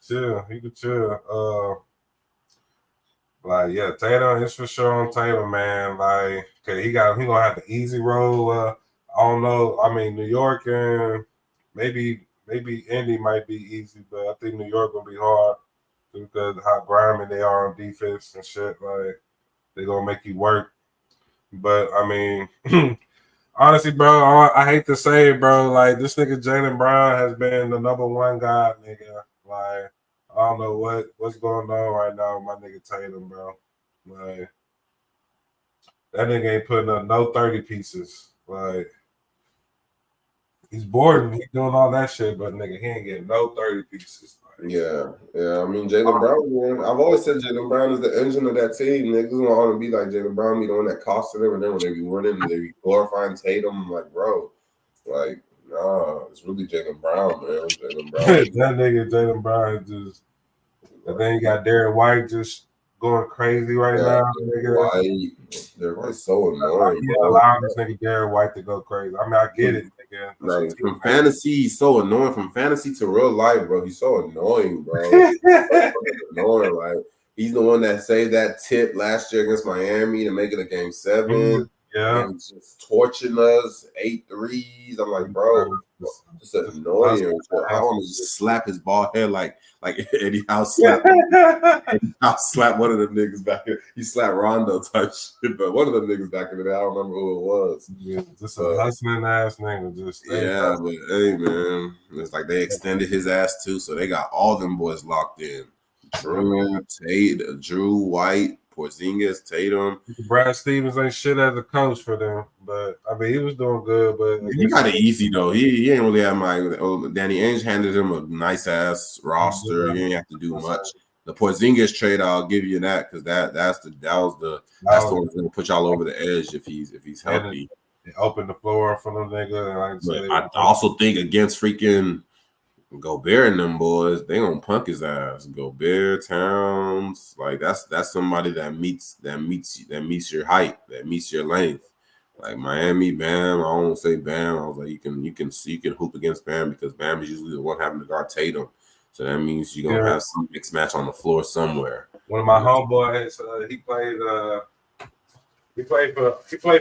chill. He could chill. Tatum is for sure on Tatum, man. Like, cause he gonna have the easy road. I don't know. I mean, New York and maybe Indy might be easy, but I think New York gonna be hard because how grimy they are on defense and shit. Like, they gonna make you work. But I mean, honestly, bro, I hate to say it, bro. Like, this nigga Jaylen Brown has been the number one guy, nigga. Like, I don't know what's going on right now with my nigga Tatum, bro. Like, that nigga ain't putting up no 30 pieces. Like, he's bored and he's doing all that shit, but nigga, he ain't getting no 30 pieces. Like, yeah. I mean, Jaylen Brown, man, I've always said Jaylen Brown is the engine of that team. Niggas want to be like Jaylen Brown, be the one that costed them, and then when they be winning, they be glorifying Tatum. I'm like, bro, like, nah, it's really Jaylen Brown, man. Jaylen Brown. That nigga Jaylen Brown is just. And then you got Derek White just going crazy right now, nigga. Derek White's so annoying. He's allowing this nigga Derek White to go crazy. I mean, I get it, nigga. Like, from fantasy, he's so annoying. From fantasy to real life, bro, he's so annoying, bro. So annoying. Like, he's the one that saved that tip last year against Miami to make it a game 7. Yeah. And just torching us, 8 threes. I'm like, bro, just annoying. I want to just slap his bald head like Eddie House slapped one of them niggas back here. He slapped Rondo type shit, but one of them niggas back in the day, I don't remember who it was. Yeah, just a hustling ass nigga. But hey, man, it's like they extended his ass too, so they got all them boys locked in. Drew, White, Porzingis, Tatum. Brad Stevens ain't shit as a coach for them, but I mean he was doing good. But he got it easy though. He ain't really have Danny Ainge handed him a nice ass roster. He ain't have to do much. The Porzingis trade, I'll give you that because that's the one that's gonna put y'all over the edge if he's healthy. It opened the floor for them nigga. I also think against freaking Gobert and them boys, they gonna punk his ass. Gobert, Towns, like that's somebody that meets your height, that meets your length. Like Miami, Bam. I won't say Bam. I was like, you can hoop against Bam because Bam is usually the one having to guard Tatum. So that means you're gonna have some mixed match on the floor somewhere. One of my homeboys, he played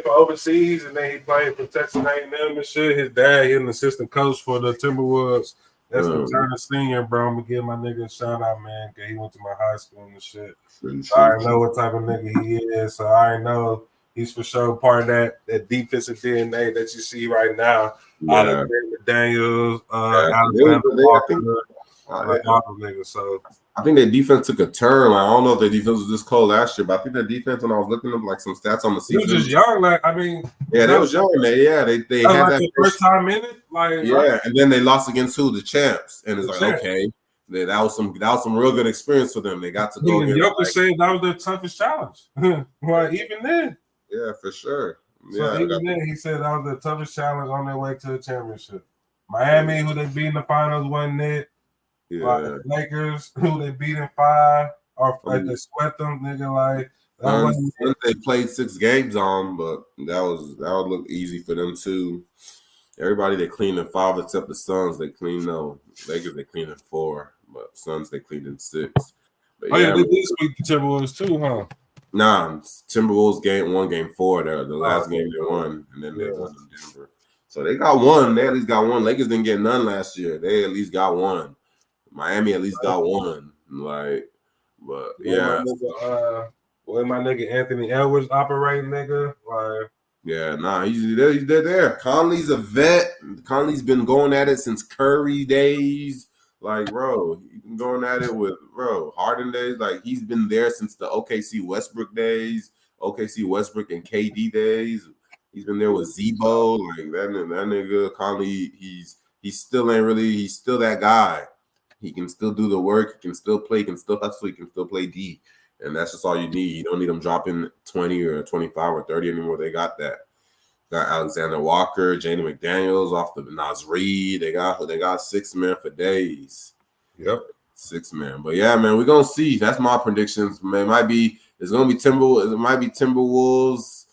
for overseas, and then he played for Texas A&M and shit. His dad, he's an assistant coach for the Timberwolves. That's for Turner Senior, bro. I'm gonna give my nigga a shout out, man, because he went to my high school and shit. So I already know what type of nigga he is. So I already know he's for sure part of that defensive DNA that you see right now. Alexander Daniels, Alexander Walker, like all the niggas. So I think their defense took a turn. I don't know if their defense was this cold last year, but I think their defense, when I was looking up like some stats on the season, he was just young. Like I mean, yeah, they was young. They had like that the first time in it. Like yeah, and then they lost against the champs, and it's like okay, that was some real good experience for them. They got to go against. Joker said that was their toughest challenge. Like even then, yeah, for sure. So even then, he said that was the toughest challenge on their way to the championship. Miami, who they beat in the finals, wasn't it? Yeah. Like Lakers, who they beat in 5, or like they swept them, nigga. Like they played 6 games on, but that would look easy for them too. Everybody they cleaned in 5 except the Suns. They cleaned Lakers they cleaned in 4, but Suns they cleaned in 6. But they did sweep the Timberwolves too, huh? Nah, Timberwolves won game 4. The last game they won, and then they won in Denver. So they got one. They at least got one. Lakers didn't get none last year. They at least got one. Miami at least got one. Like, but yeah. Where my nigga Anthony Edwards operating, nigga? Like, yeah, nah, he's there. Conley's a vet. Conley's been going at it since Curry days. Like, bro, he's been going at it with Harden days. Like, he's been there since the OKC Westbrook days, OKC Westbrook and KD days. He's been there with Zebo. Like that nigga Conley. He's still that guy. He can still do the work. He can still play. He can still hustle. He can still play D. And that's just all you need. You don't need them dropping 20 or 25 or 30 anymore. They got that. Got Alexander Walker, Janie McDaniels off the Nas Reed. They got 6 men for days. Yep. 6 men. But yeah, man, we're gonna see. That's my predictions. Man, it's gonna be Timberwolves. It might be Timberwolves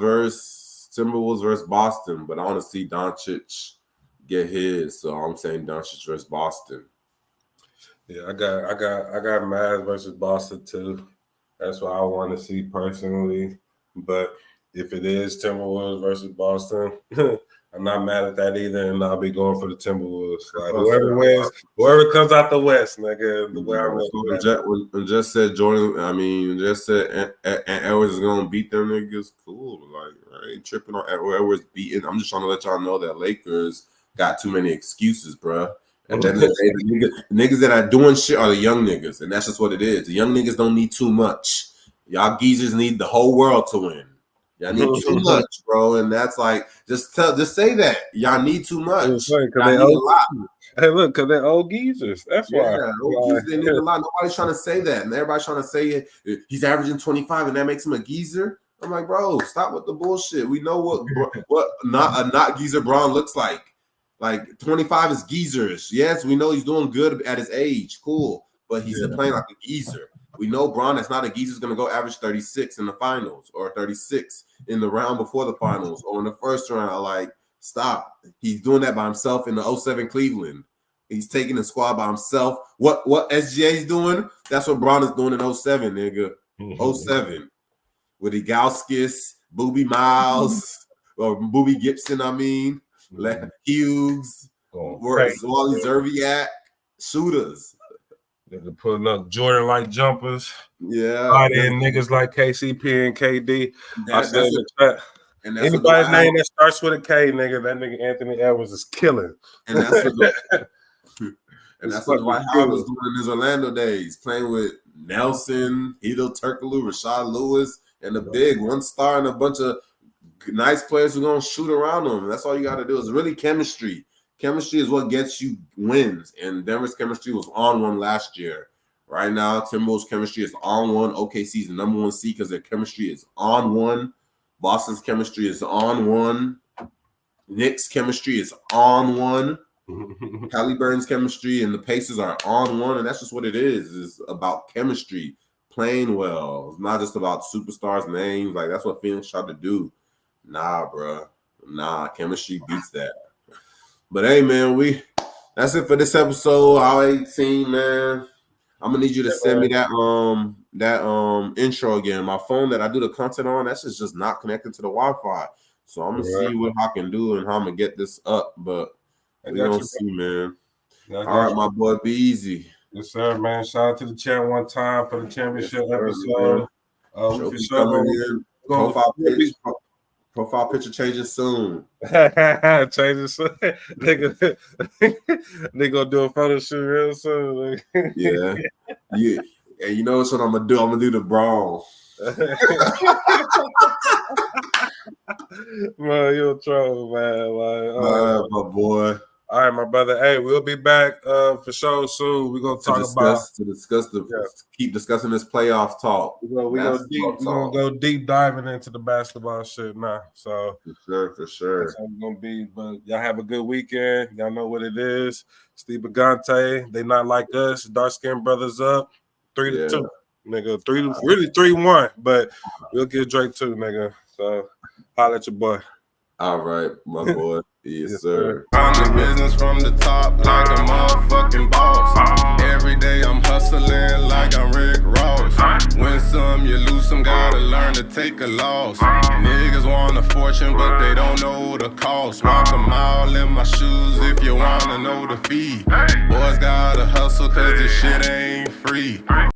versus Boston. But I want to see Doncic get his. So I'm saying Doncic versus Boston. Yeah, I got Mavs versus Boston too. That's what I want to see personally. But if it is Timberwolves versus Boston, I'm not mad at that either, and I'll be going for the Timberwolves. Like whoever wins, whoever comes out the West, nigga. The way I'm going. Just said Jordan. I mean, just said Edwards is gonna beat them niggas. Cool. Like I ain't tripping on Edwards beating. I'm just trying to let y'all know that Lakers got too many excuses, bro. And then the niggas that are doing shit are the young niggas, and that's just what it is. The young niggas don't need too much. Y'all geezers need the whole world to win. Y'all need too much, bro, and that's like just say that y'all need too much. Y'all need a lot. Hey, look, because they're old geezers. That's why. They need a lot. Nobody's trying to say that, and everybody's trying to say he's averaging 25, and that makes him a geezer. I'm like, bro, stop with the bullshit. We know what not geezer Braun looks like. Like 25 is geezers. Yes, we know he's doing good at his age. Cool. But he's playing like a geezer. We know Braun that's not a geezer is going to go average 36 in the finals or 36 in the round before the finals or in the first round. Like, stop. He's doing that by himself in the 07 Cleveland. He's taking the squad by himself. What SGA's doing, that's what Braun is doing in 07, nigga. 07. With Igauskis, Booby Miles, or Booby Gibson, I mean. Hughes, Wally Zerviak, shooters. They're putting up Jordan-like jumpers. Yeah. Fighting niggas like KCP and KD. Anybody's name that starts with a K, nigga, that nigga Anthony Edwards is killing. And that's what Dwight Howard was doing in his Orlando days, playing with Nelson, Hedo Turkoglu, Rashad Lewis, and the big one star and a bunch of nice players who are going to shoot around them. That's all you got to do. It's really chemistry. Chemistry is what gets you wins. And Denver's chemistry was on one last year. Right now, Timberwolves' chemistry is on one. OKC's the number 1 seed because their chemistry is on one. Boston's chemistry is on one. Knicks' chemistry is on one. Halliburton's chemistry and the Pacers are on one. And that's just what it is. It's about chemistry, playing well. It's not just about superstars' names. Like, that's what Phoenix tried to do. Nah, bro. Nah, chemistry beats that. But hey, man, that's it for this episode. How 18, man. I'm gonna need you to send me that intro again. My phone that I do the content on, that's just not connected to the Wi-Fi. So I'm gonna see what I can do and how I'm gonna get this up. But I We got gonna you. see, man. I got All right, you. my boy, be easy. Yes, sir, man. Shout out to the chat one time for the championship Yes, sir, episode. man. We for Trophy sure coming in. Profile picture changing soon. changes. Nigga, they gonna do a photo shoot real soon. Yeah. And you know what I'm gonna do? I'm gonna do the brawl. Man, you're a troll, man. Like, my boy. All right, my brother. Hey, we'll be back for sure soon. We're gonna keep discussing this playoff talk. We're gonna go deep diving into the basketball shit now. So for sure. That's how it's gonna be. But y'all have a good weekend. Y'all know what it is. Steve Bagante, they not like us. Dark skinned brothers up 3-2. Nigga, 3-1. But we'll get Drake too, nigga. So holla at your boy. All right, my boy. Yes, sir. I'm the business from the top like a motherfucking boss. Every day I'm hustling like I'm Rick Ross. Win some, you lose some, gotta learn to take a loss. Niggas want a fortune, but they don't know the cost. Walk a mile in my shoes if you wanna know the fee. Boys gotta hustle, cause this shit ain't free.